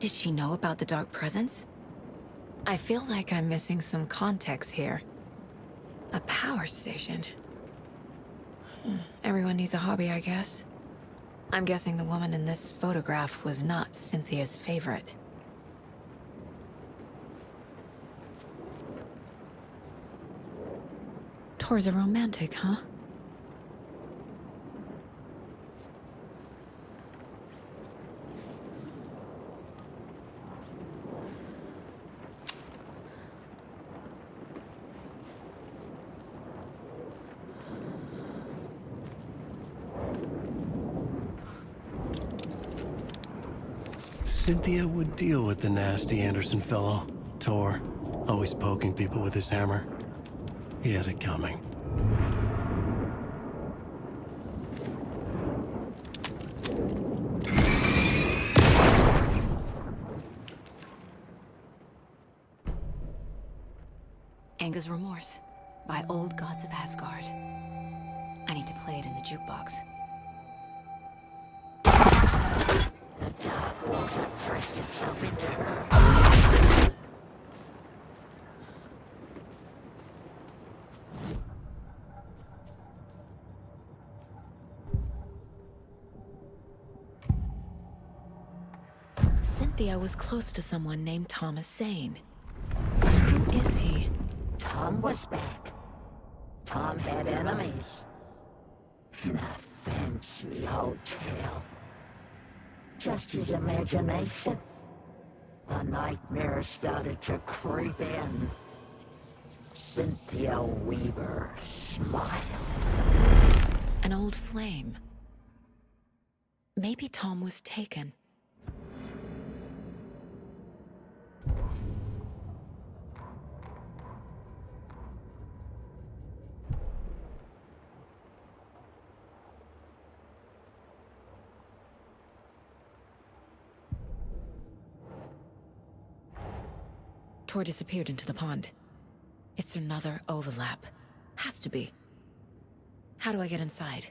Did she know about the Dark Presence? I feel like I'm missing some context here. A power station. Everyone needs a hobby, I guess. I'm guessing the woman in this photograph was not Cynthia's favorite. Tor's a romantic, huh? Cynthia would deal with the nasty Anderson fellow, Tor, always poking people with his hammer. He had it coming. Anger's Remorse by Old Gods of Asgard. I need to play it in the jukebox. The dark water pressed itself into her. Cynthia was close to someone named Thomas Zane. Who is he? Tom was back. Tom had enemies. In a fancy hotel. Just his imagination. The nightmare started to creep in. Cynthia Weaver smiled. An old flame. Maybe Tom was taken. Tor disappeared into the pond. It's another overlap. Has to be. How do I get inside?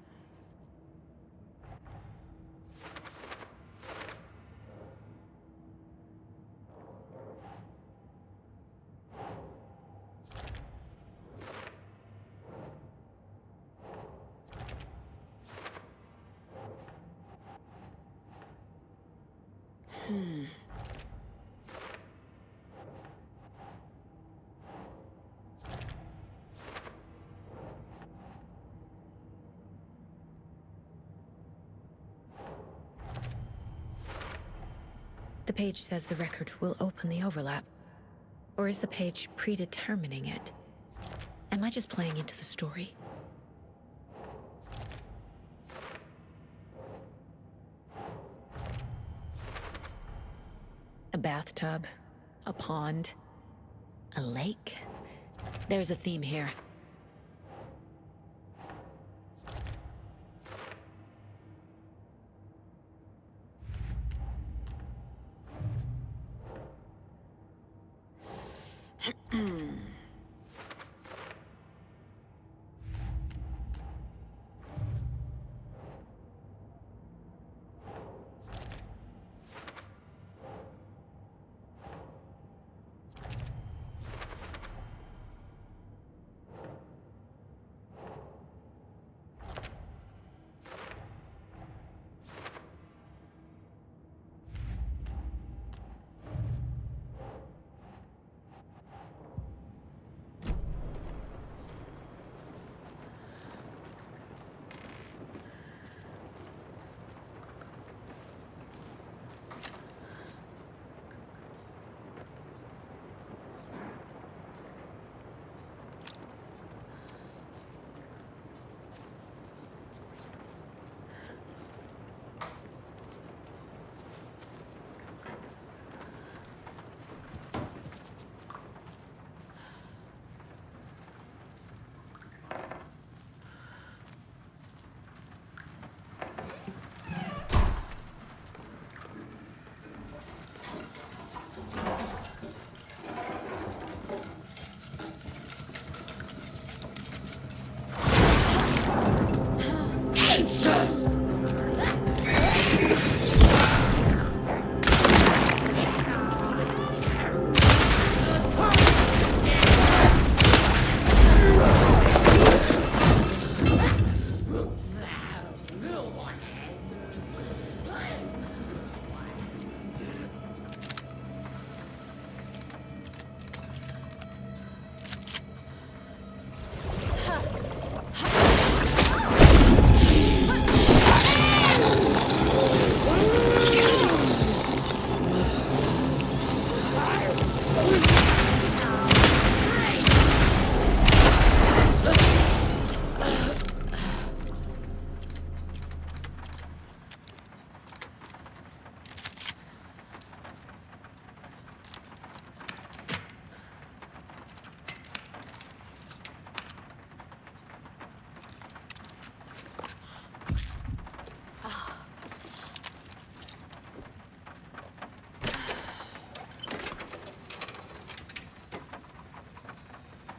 The page says the record will open the overlap. Or is the page predetermining it? Am I just playing into the story? A bathtub, a pond, a lake. There's a theme here.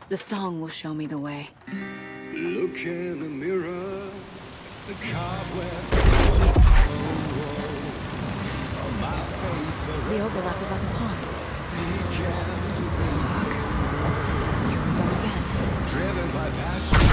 The song will show me the way. Look in the mirror. The cobweb. The overlap is on the pond. Fuck. Here we go again. Driven by passion.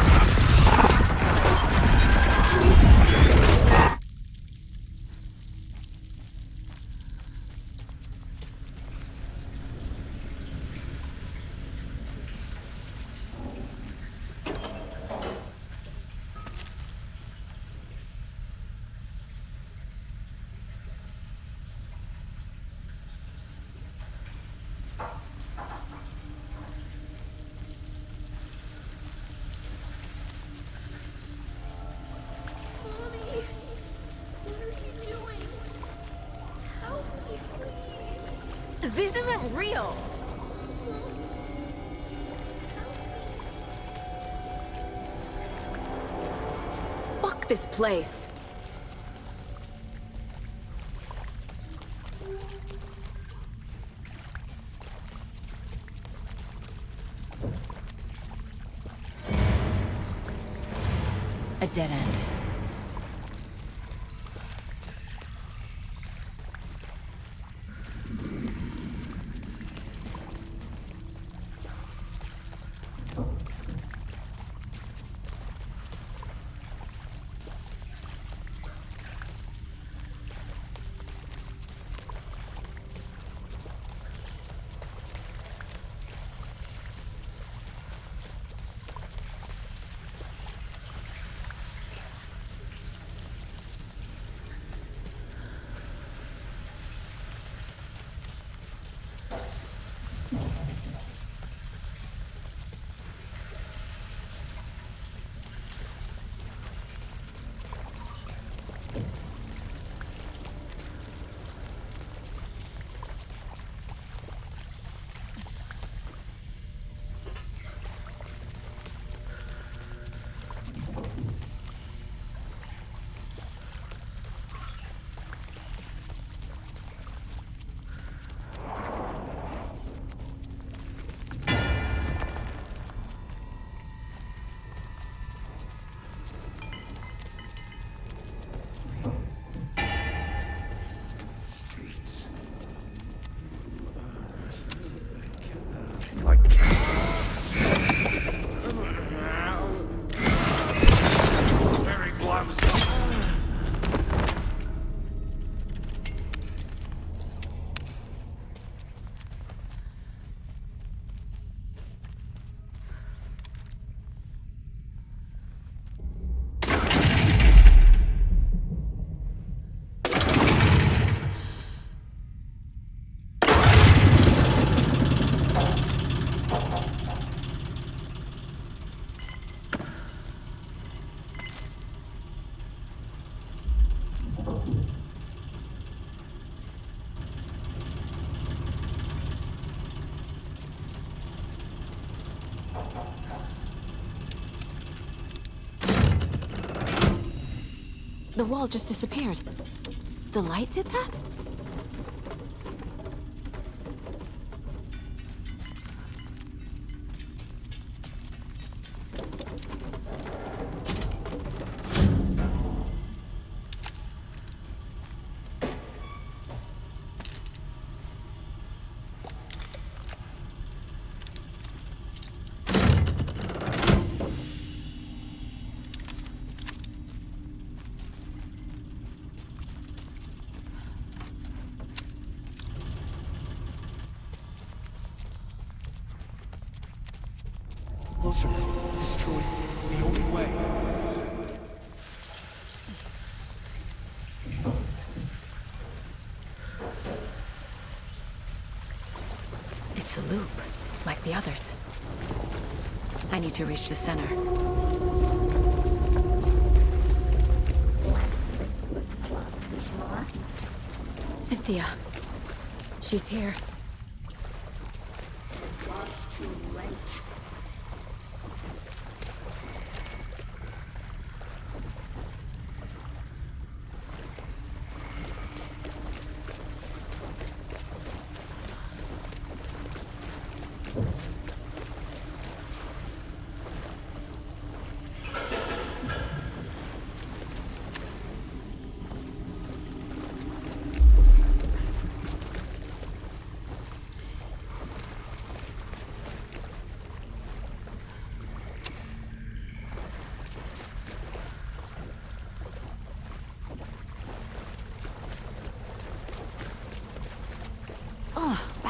This isn't real. Fuck this place. A dead end. The wall just disappeared. The light did that? Closer. Destroy. The only way. It's a loop, like the others. I need to reach the center. Cynthia. She's here. It's too late.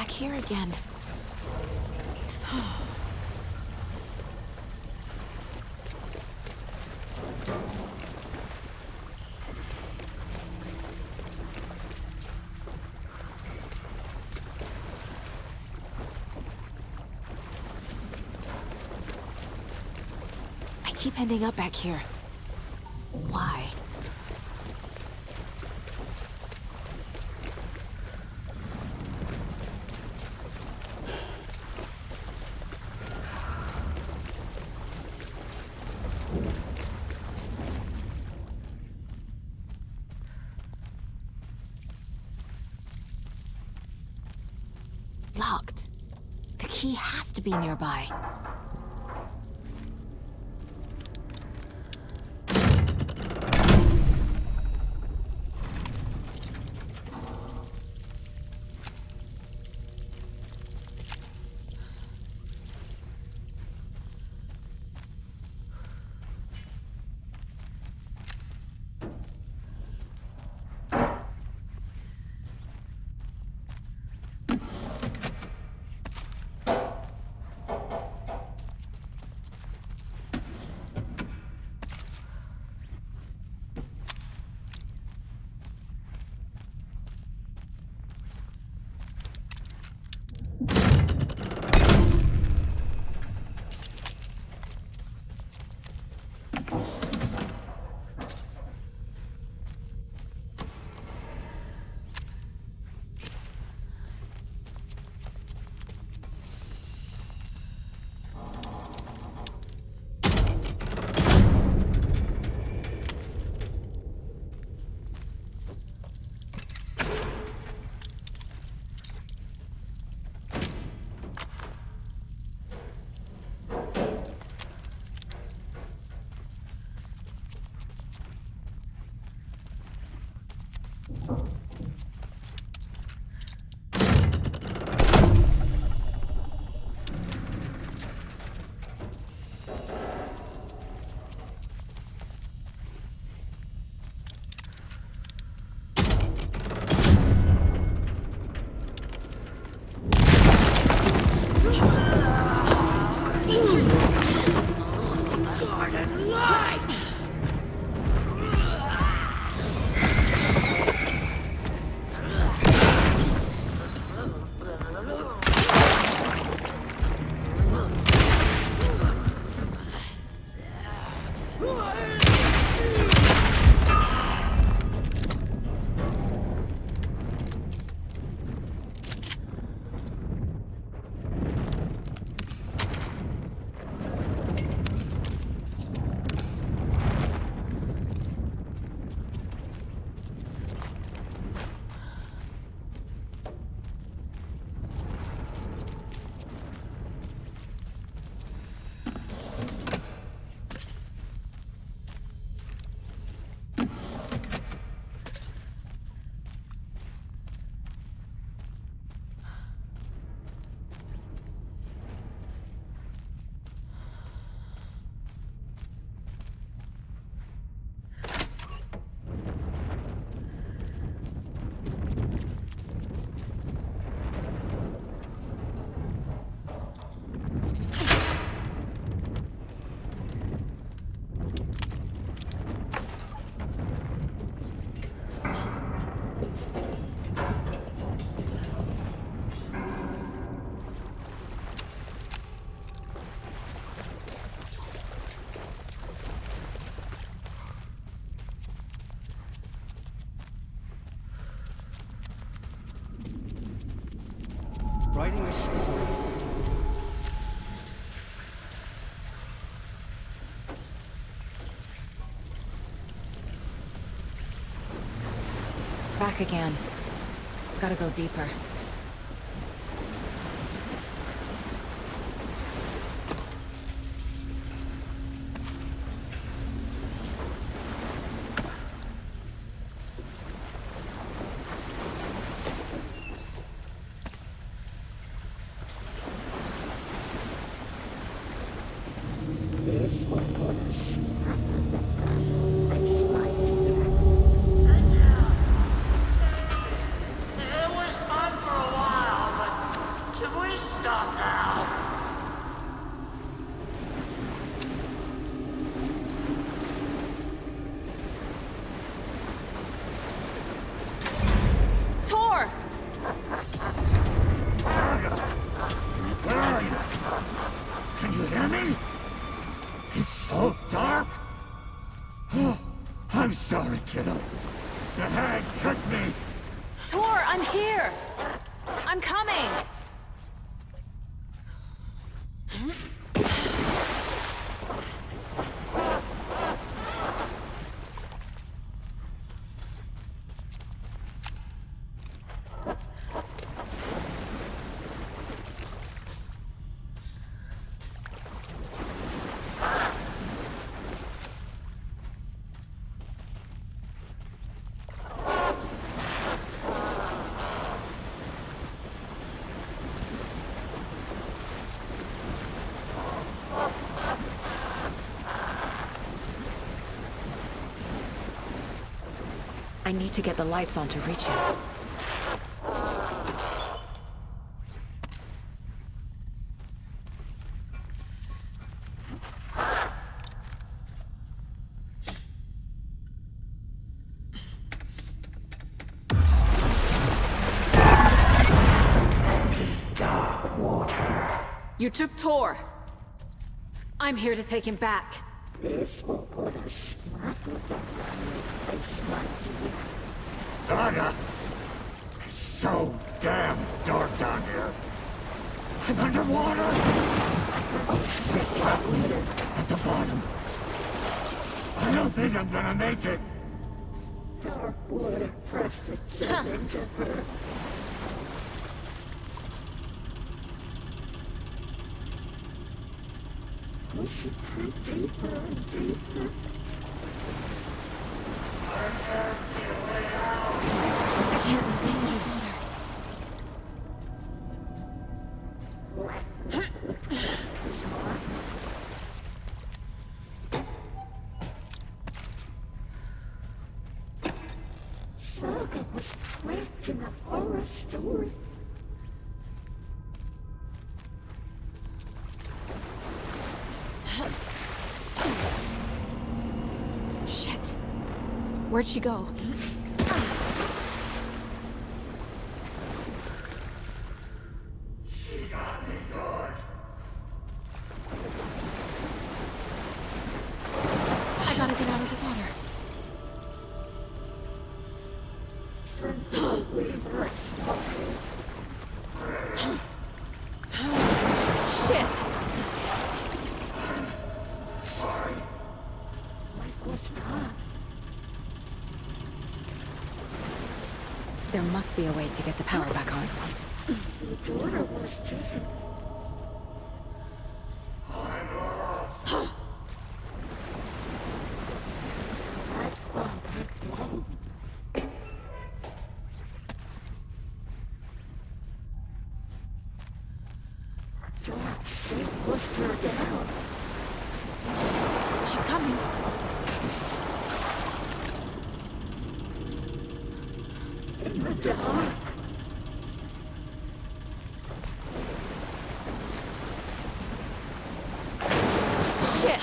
back here again. I keep ending up back here. Why? Locked. The key has to be nearby. Writing a story. Back again. Gotta go deeper. It was fun for I'm sorry, kiddo. The hag tricked me. Tor, I'm here! I'm coming! I need to get the lights on to reach him. You took Tor. I'm here to take him back. This will put a smack Donna! It's so damn dark down here. I'm underwater! At the bottom. I don't think I'm gonna make it. dark water pressed itself into her. Pushing her deeper and deeper. I can't stay underwater. Saga was trapped in a horror story. Shit. Where'd she go? She got me good. I gotta get out of the water. Shit! Sorry. Mike was gone. There must be a way to get the power back on. Your daughter was dead. Dark shape pushed her down. She's coming. In the dark. Shit!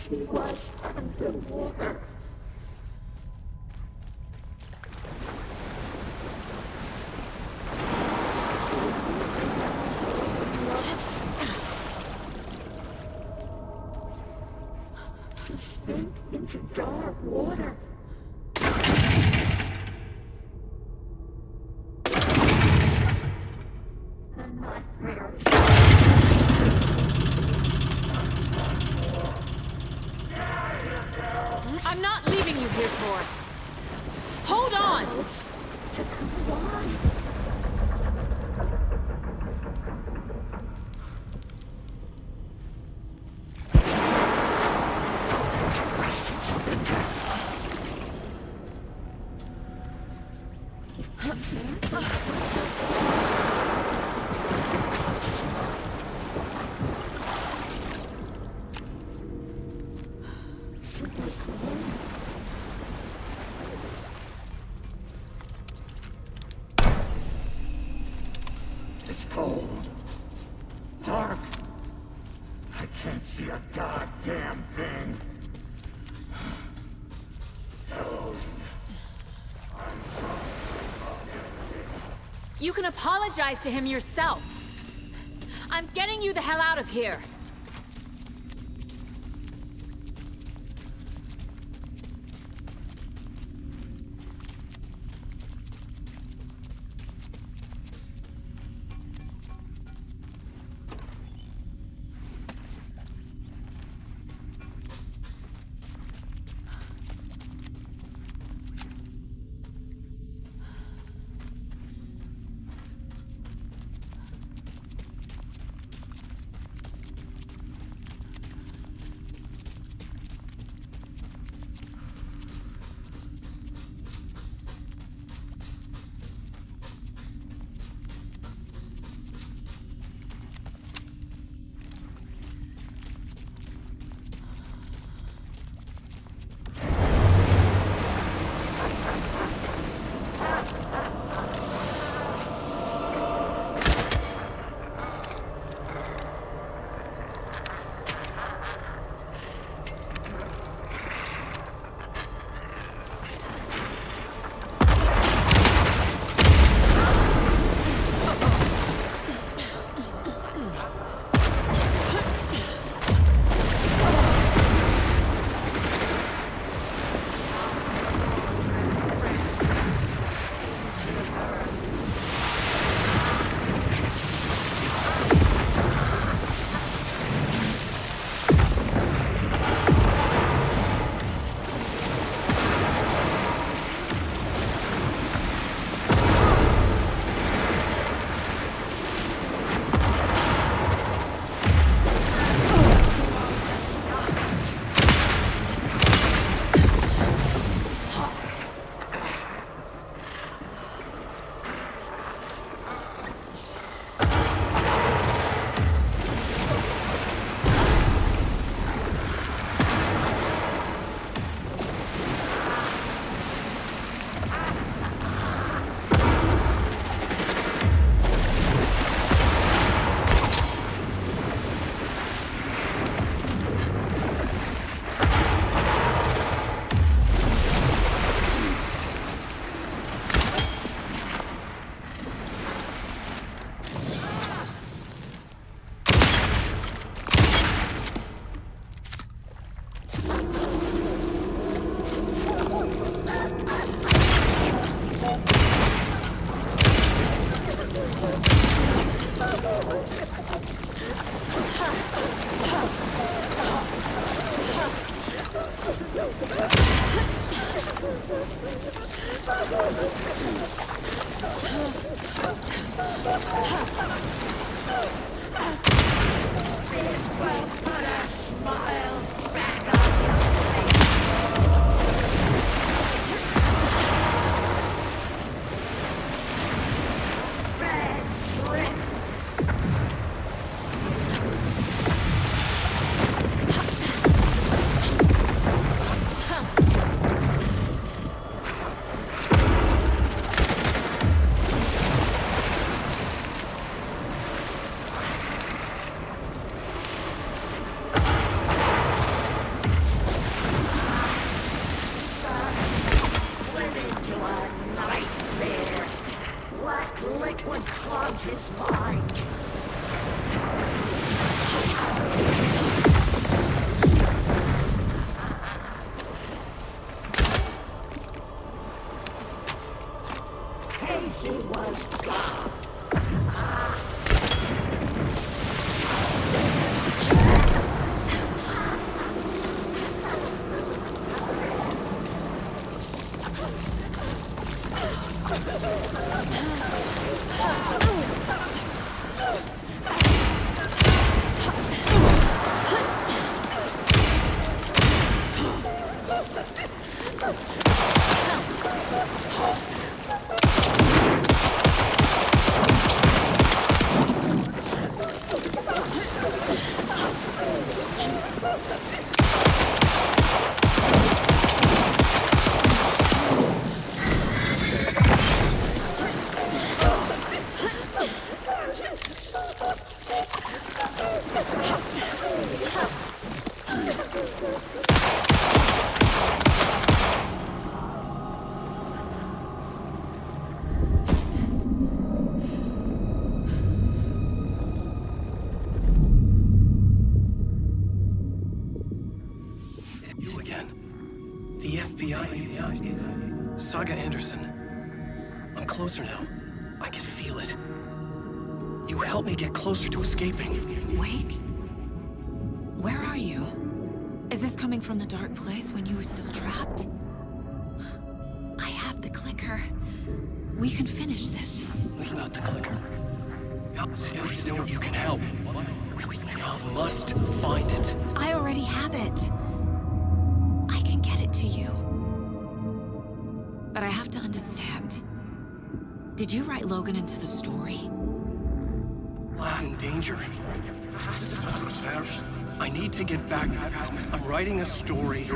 She was underwater. She sank into dark water. The nightmares. I'm not leaving you here, Tor. Hold on! To come alive. It's cold. Dark. I can't see a goddamn thing. You can apologize to him yourself. I'm getting you the hell out of here. Saga Anderson. I'm closer now. I can feel it. You helped me get closer to escaping. Wake? Where are you? Is this coming from the dark place when you were still trapped? I have the clicker. We can finish this. What about the clicker? You can help. I must find it. I already have it. I can get it to you. But I have to understand. Did you write Logan into the story? He's in danger. I need to get back. I'm writing a story.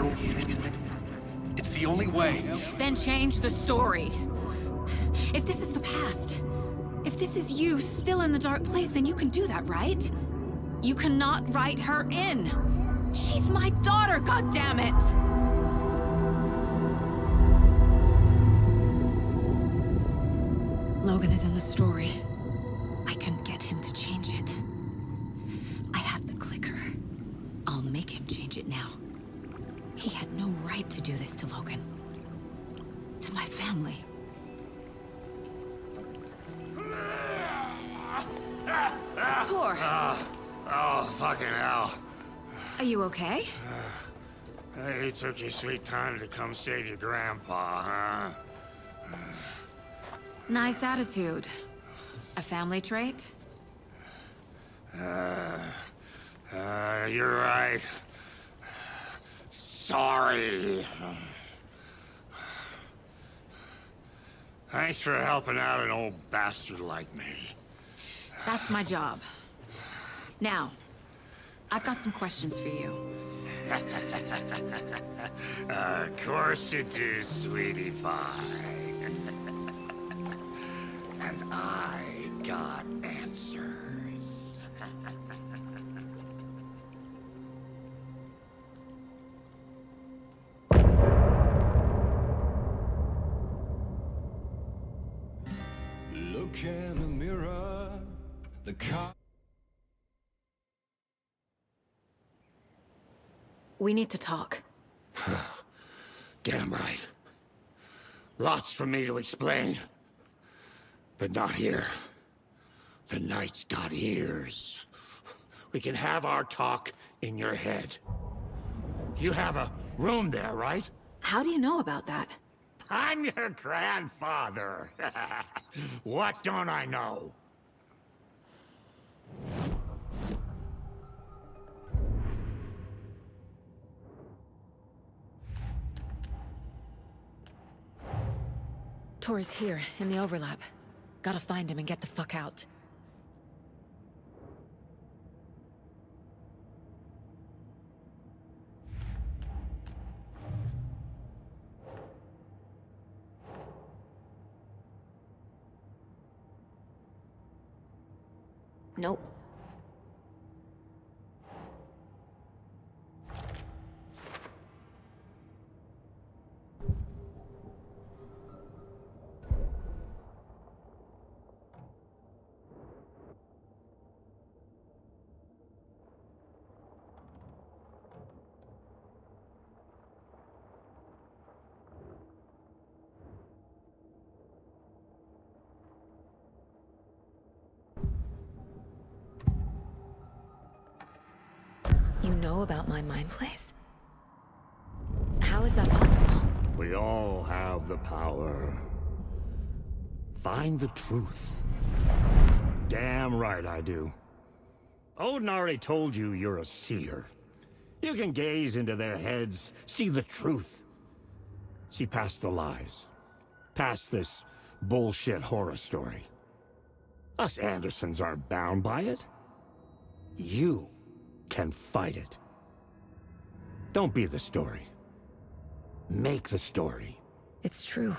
It's the only way. Then change the story. If this is the past, if this is you still in the dark place, then you can do that, right? You cannot write her in. She's my daughter, goddammit! Logan is in the story. I can get him to change it. I have the clicker. I'll make him change it now. He had no right to do this to Logan. To my family. Tor! Oh, fucking hell. Are you okay? You took your sweet time to come save your grandpa, huh? Nice attitude. A family trait? You're right. Sorry. Thanks for helping out an old bastard like me. That's my job. Now, I've got some questions for you. Of course you do, sweetie pie. And I got answers. Look in the mirror, the car. We need to talk. Get him right. Lots for me to explain. But not here. The night's got ears. We can have our talk in your head. You have a room there, right? How do you know about that? I'm your grandfather. What don't I know? Tor is here, in the overlap. Gotta find him and get the fuck out. Nope. You know about my mind place? How is that possible? We all have the power. Find the truth. Damn right I do. Odin already told you you're a seer. You can gaze into their heads, see the truth. See past the lies. Past this bullshit horror story. Us Andersons aren't bound by it. You can fight it. Don't be the story. Make the story. It's true.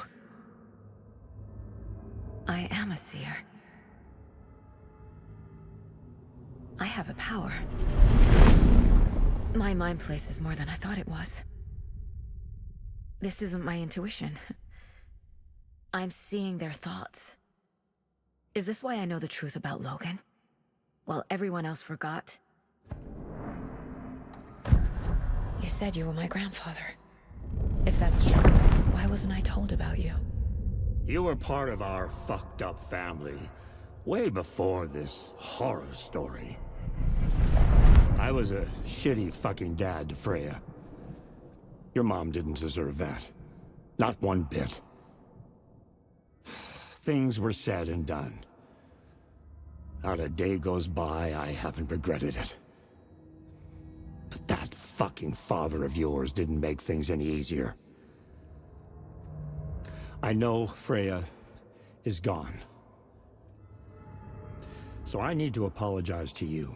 I am a seer. I have a power. My mind place is more than I thought it was. This isn't my intuition. I'm seeing their thoughts. Is this why I know the truth about Logan? While everyone else forgot? You said you were my grandfather. If that's true, why wasn't I told about you? You were part of our fucked up family way before this horror story. I was a shitty fucking dad to Freya. Your mom didn't deserve that. Not one bit. Things were said and done. Not a day goes by I haven't regretted it. But that fucking father of yours didn't make things any easier. I know Freya is gone. So I need to apologize to you.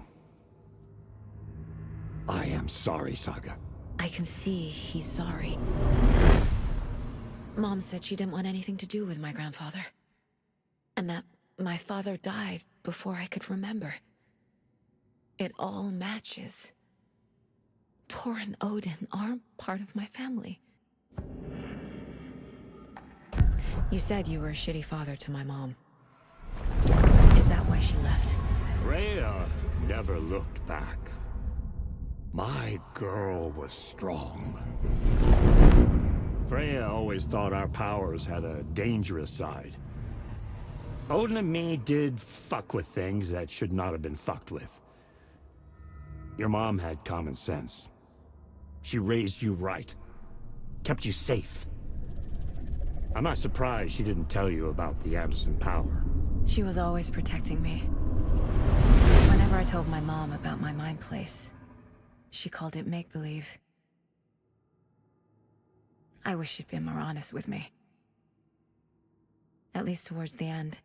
I am sorry, Saga. I can see he's sorry. Mom said she didn't want anything to do with my grandfather. And that my father died before I could remember. It all matches. Tor and Odin aren't part of my family. You said you were a shitty father to my mom. Is that why she left? Freya never looked back. My girl was strong. Freya always thought our powers had a dangerous side. Odin and me did fuck with things that should not have been fucked with. Your mom had common sense. She raised you right. Kept you safe. I'm not surprised she didn't tell you about the Anderson power. She was always protecting me. Whenever I told my mom about my mind place, she called it make-believe. I wish she'd been more honest with me. At least towards the end.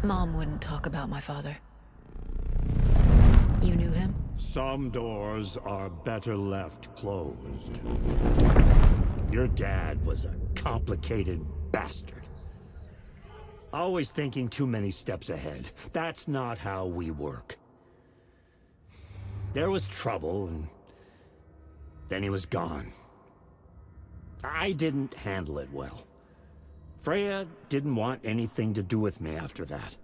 Mom wouldn't talk about my father. You knew him? Some doors are better left closed. Your dad was a complicated bastard. Always thinking too many steps ahead. That's not how we work. There was trouble, and then he was gone. I didn't handle it well. Freya didn't want anything to do with me after that.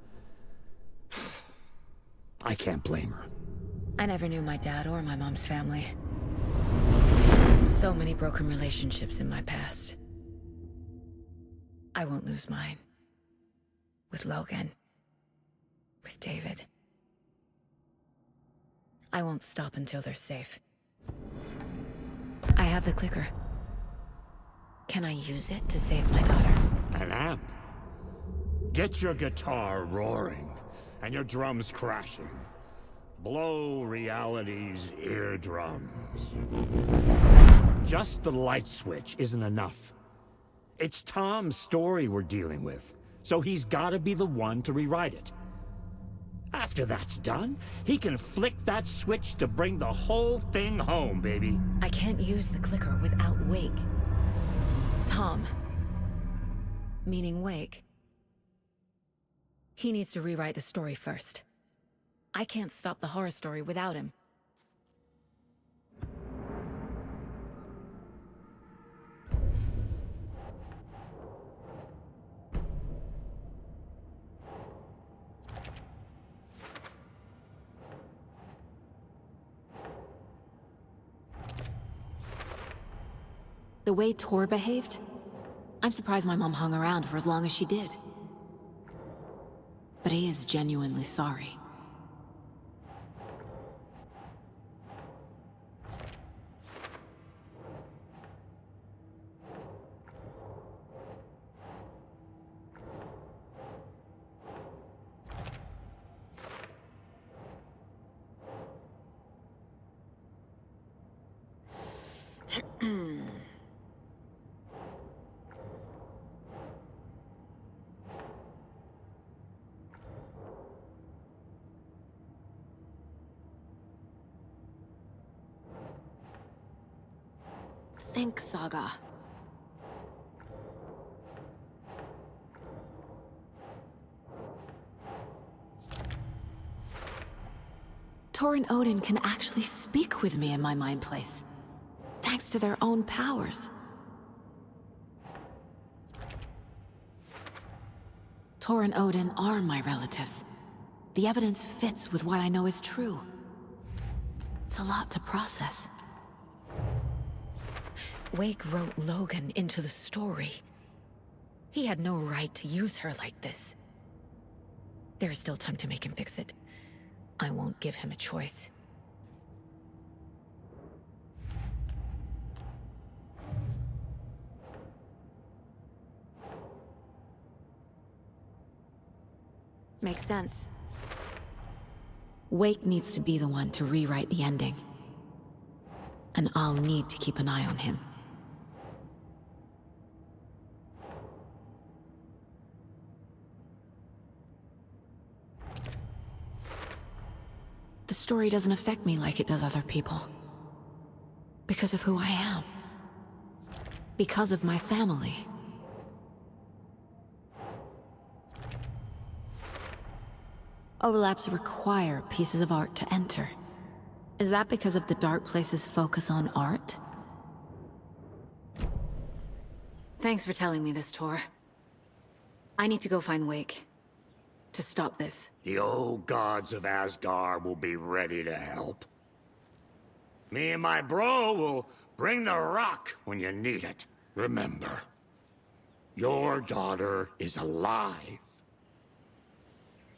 I can't blame her. I never knew my dad or my mom's family. So many broken relationships in my past. I won't lose mine. With Logan. With David. I won't stop until they're safe. I have the clicker. Can I use it to save my daughter? An amp? Get your guitar roaring, and your drums crashing. Blow reality's eardrums. Just the light switch isn't enough. It's Tom's story we're dealing with, so he's gotta be the one to rewrite it. After that's done, he can flick that switch to bring the whole thing home, baby. I can't use the clicker without Wake. Tom. Meaning Wake. He needs to rewrite the story first. I can't stop the horror story without him. The way Tor behaved? I'm surprised my mom hung around for as long as she did. But he is genuinely sorry. Think, Saga. Tor and Odin can actually speak with me in my mind place, thanks to their own powers. Tor and Odin are my relatives. The evidence fits with what I know is true. It's a lot to process. Wake wrote Logan into the story. He had no right to use her like this. There is still time to make him fix it. I won't give him a choice. Makes sense. Wake needs to be the one to rewrite the ending. And I'll need to keep an eye on him. The story doesn't affect me like it does other people. Because of who I am. Because of my family. Overlaps require pieces of art to enter. Is that because of the Dark Place's focus on art? Thanks for telling me this, Tor. I need to go find Wake. To stop this. The old gods of Asgard will be ready to help. Me and my bro will bring the rock when you need it. Remember, your daughter is alive.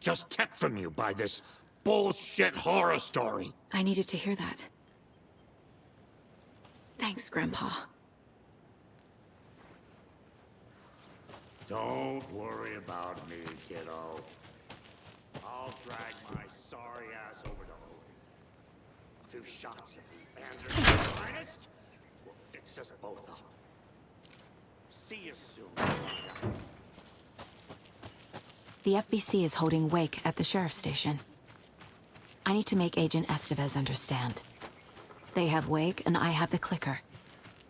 Just kept from you by this bullshit horror story. I needed to hear that. Thanks, Grandpa. Don't worry about me, kiddo. I'll drag my sorry ass over to Odin. A few shots of the Anderson finest will fix us both up. See you soon. The FBC is holding Wake at the sheriff's station. I need to make Agent Estevez understand. They have Wake and I have the clicker.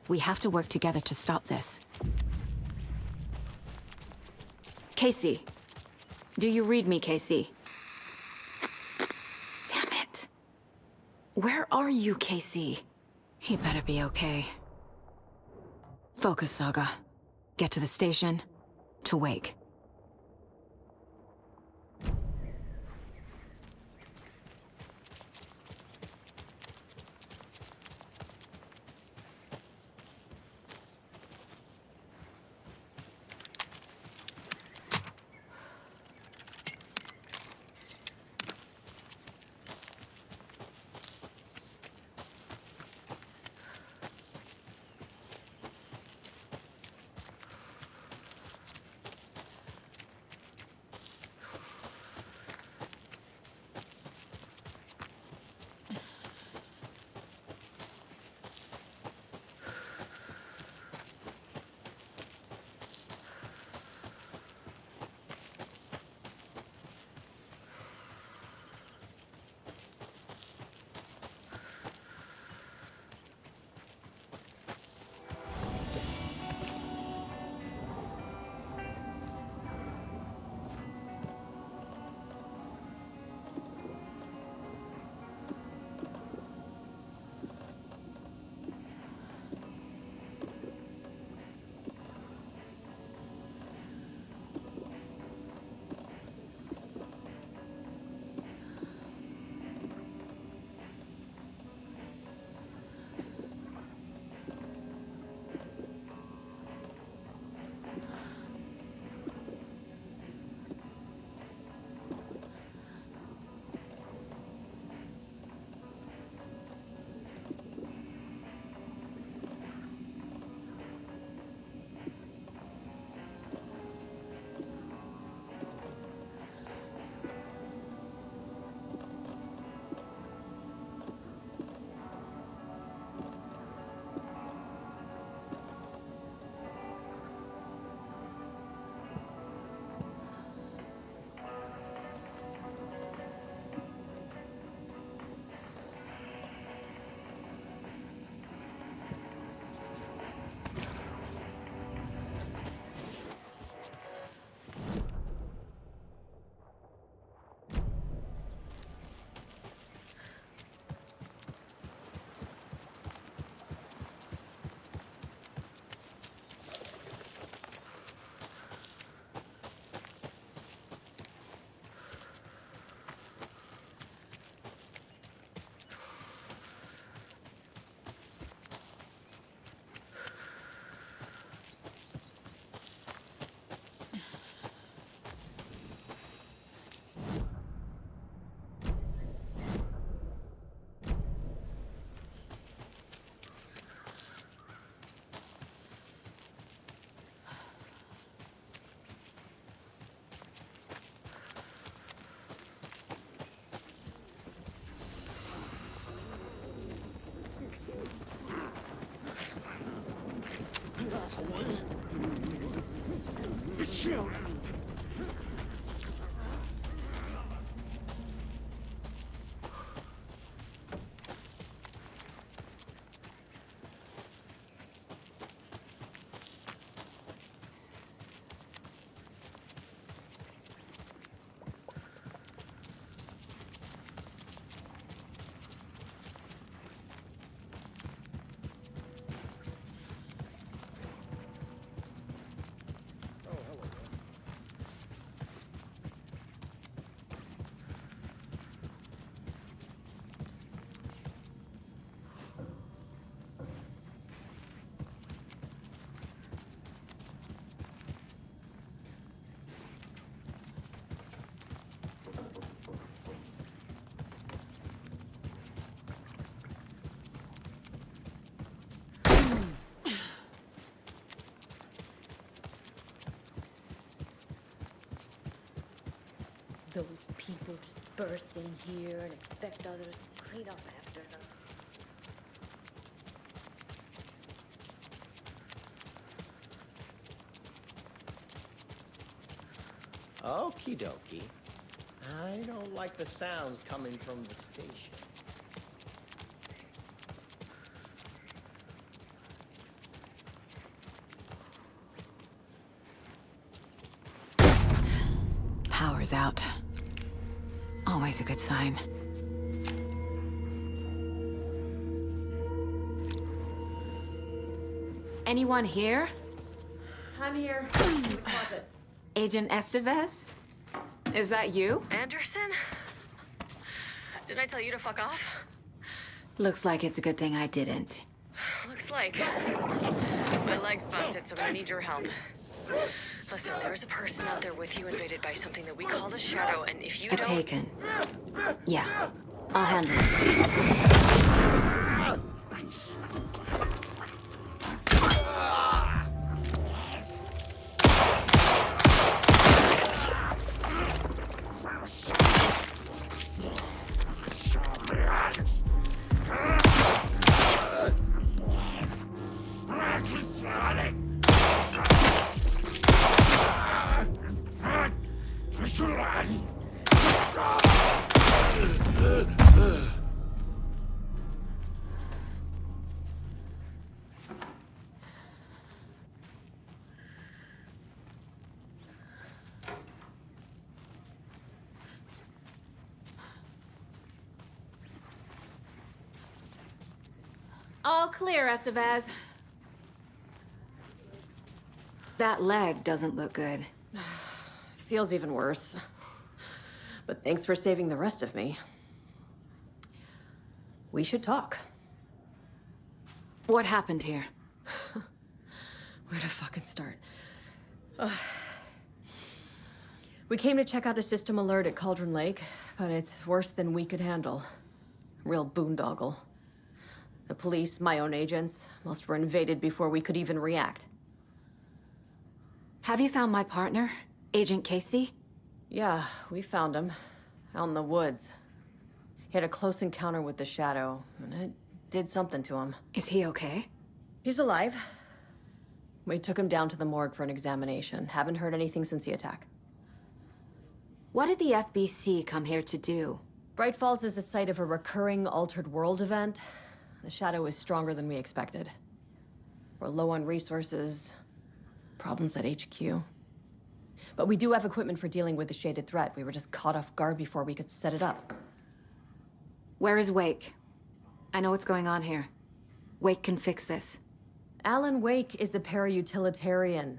We have to work together to stop this. Casey. Do you read me, Casey? Damn it. Where are you, Casey? He better be okay. Focus, Saga. Get to the station, to Wake. People just burst in here and expect others to clean up after them. Okie dokie. I don't like the sounds coming from the station. Power's out. Always a good sign. Anyone here? I'm here. In the closet. Agent Estevez? Is that you? Anderson? Didn't I tell you to fuck off? Looks like it's a good thing I didn't. Looks like. My leg's busted, so I'm gonna need your help. Listen, there is a person out there with you invaded by something that we call the Shadow, and if you don't... Taken. Yeah, I'll handle it. All clear, Estevez. That leg doesn't look good. Feels even worse. But thanks for saving the rest of me. We should talk. What happened here? Where to fucking start? We came to check out a system alert at Cauldron Lake, but it's worse than we could handle. Real boondoggle. The police, my own agents, most were invaded before we could even react. Have you found my partner, Agent Casey? Yeah, we found him. Out in the woods. He had a close encounter with the Shadow, and it did something to him. Is he okay? He's alive. We took him down to the morgue for an examination. Haven't heard anything since the attack. What did the FBC come here to do? Bright Falls is the site of a recurring Altered World event. The Shadow is stronger than we expected. We're low on resources, problems at HQ. But we do have equipment for dealing with the shaded threat. We were just caught off guard before we could set it up. Where is Wake? I know what's going on here. Wake can fix this. Alan Wake is a para-utilitarian.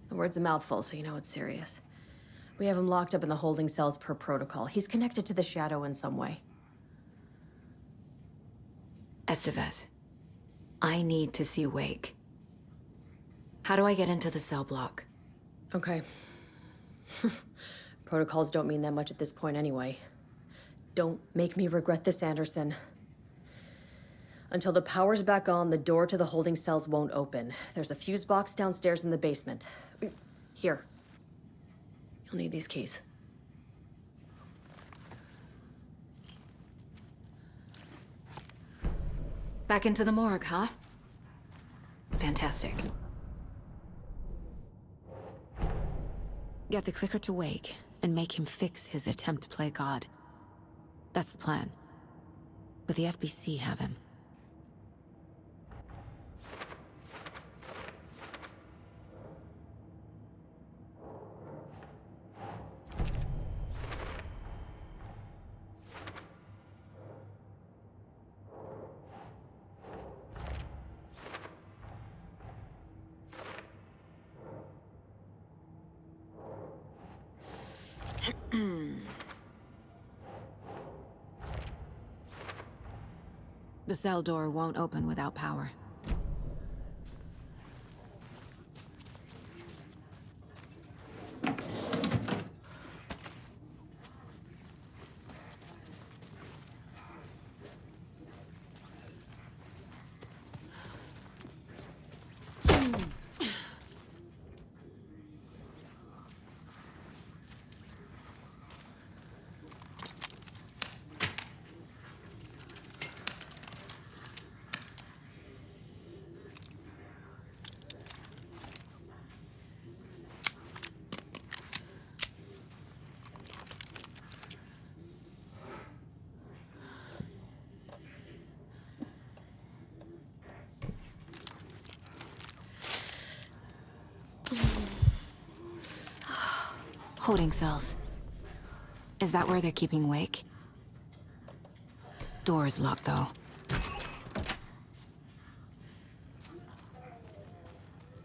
The word's a mouthful, so you know it's serious. We have him locked up in the holding cells per protocol. He's connected to the Shadow in some way. Estevez, I need to see Wake. How do I get into the cell block? Okay. Protocols don't mean that much at this point anyway. Don't make me regret this, Anderson. Until the power's back on, the door to the holding cells won't open. There's a fuse box downstairs in the basement. Here. You'll need these keys. Back into the morgue, huh? Fantastic. Get the clicker to Wake and make him fix his attempt to play God. That's the plan. But the FBC have him. The cell door won't open without power. Holding cells. Is that where they're keeping Wake? Door is locked, though.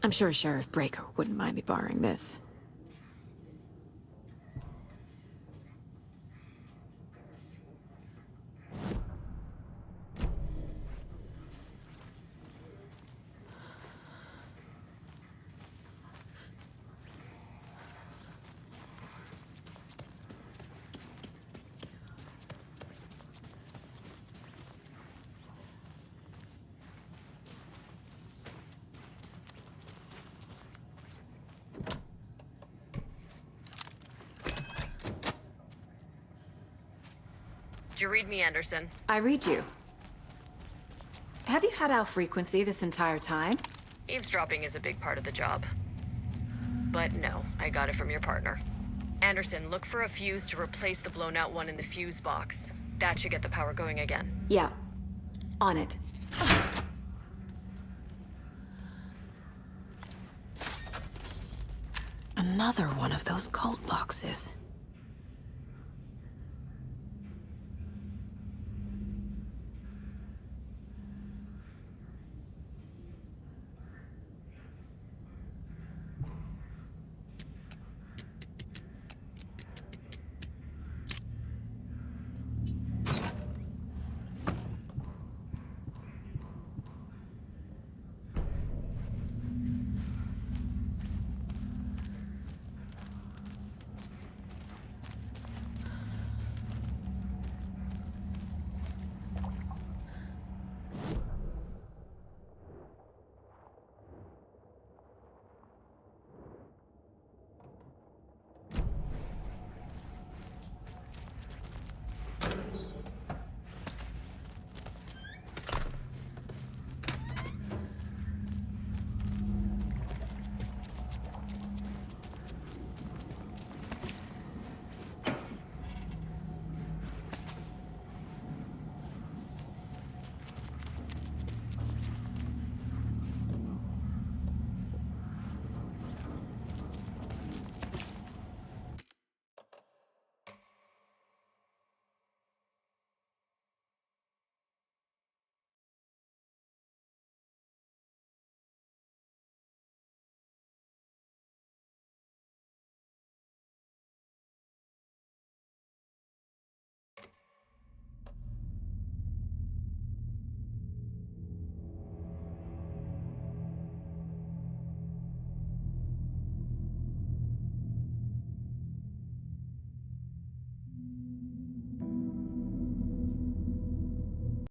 I'm sure Sheriff Breaker wouldn't mind me borrowing this. You read me, Anderson. I read you. Have you had our frequency this entire time? Eavesdropping is a big part of the job. But no, I got it from your partner. Anderson, look for a fuse to replace the blown out one in the fuse box. That should get the power going again. Yeah. On it. Another one of those cult boxes.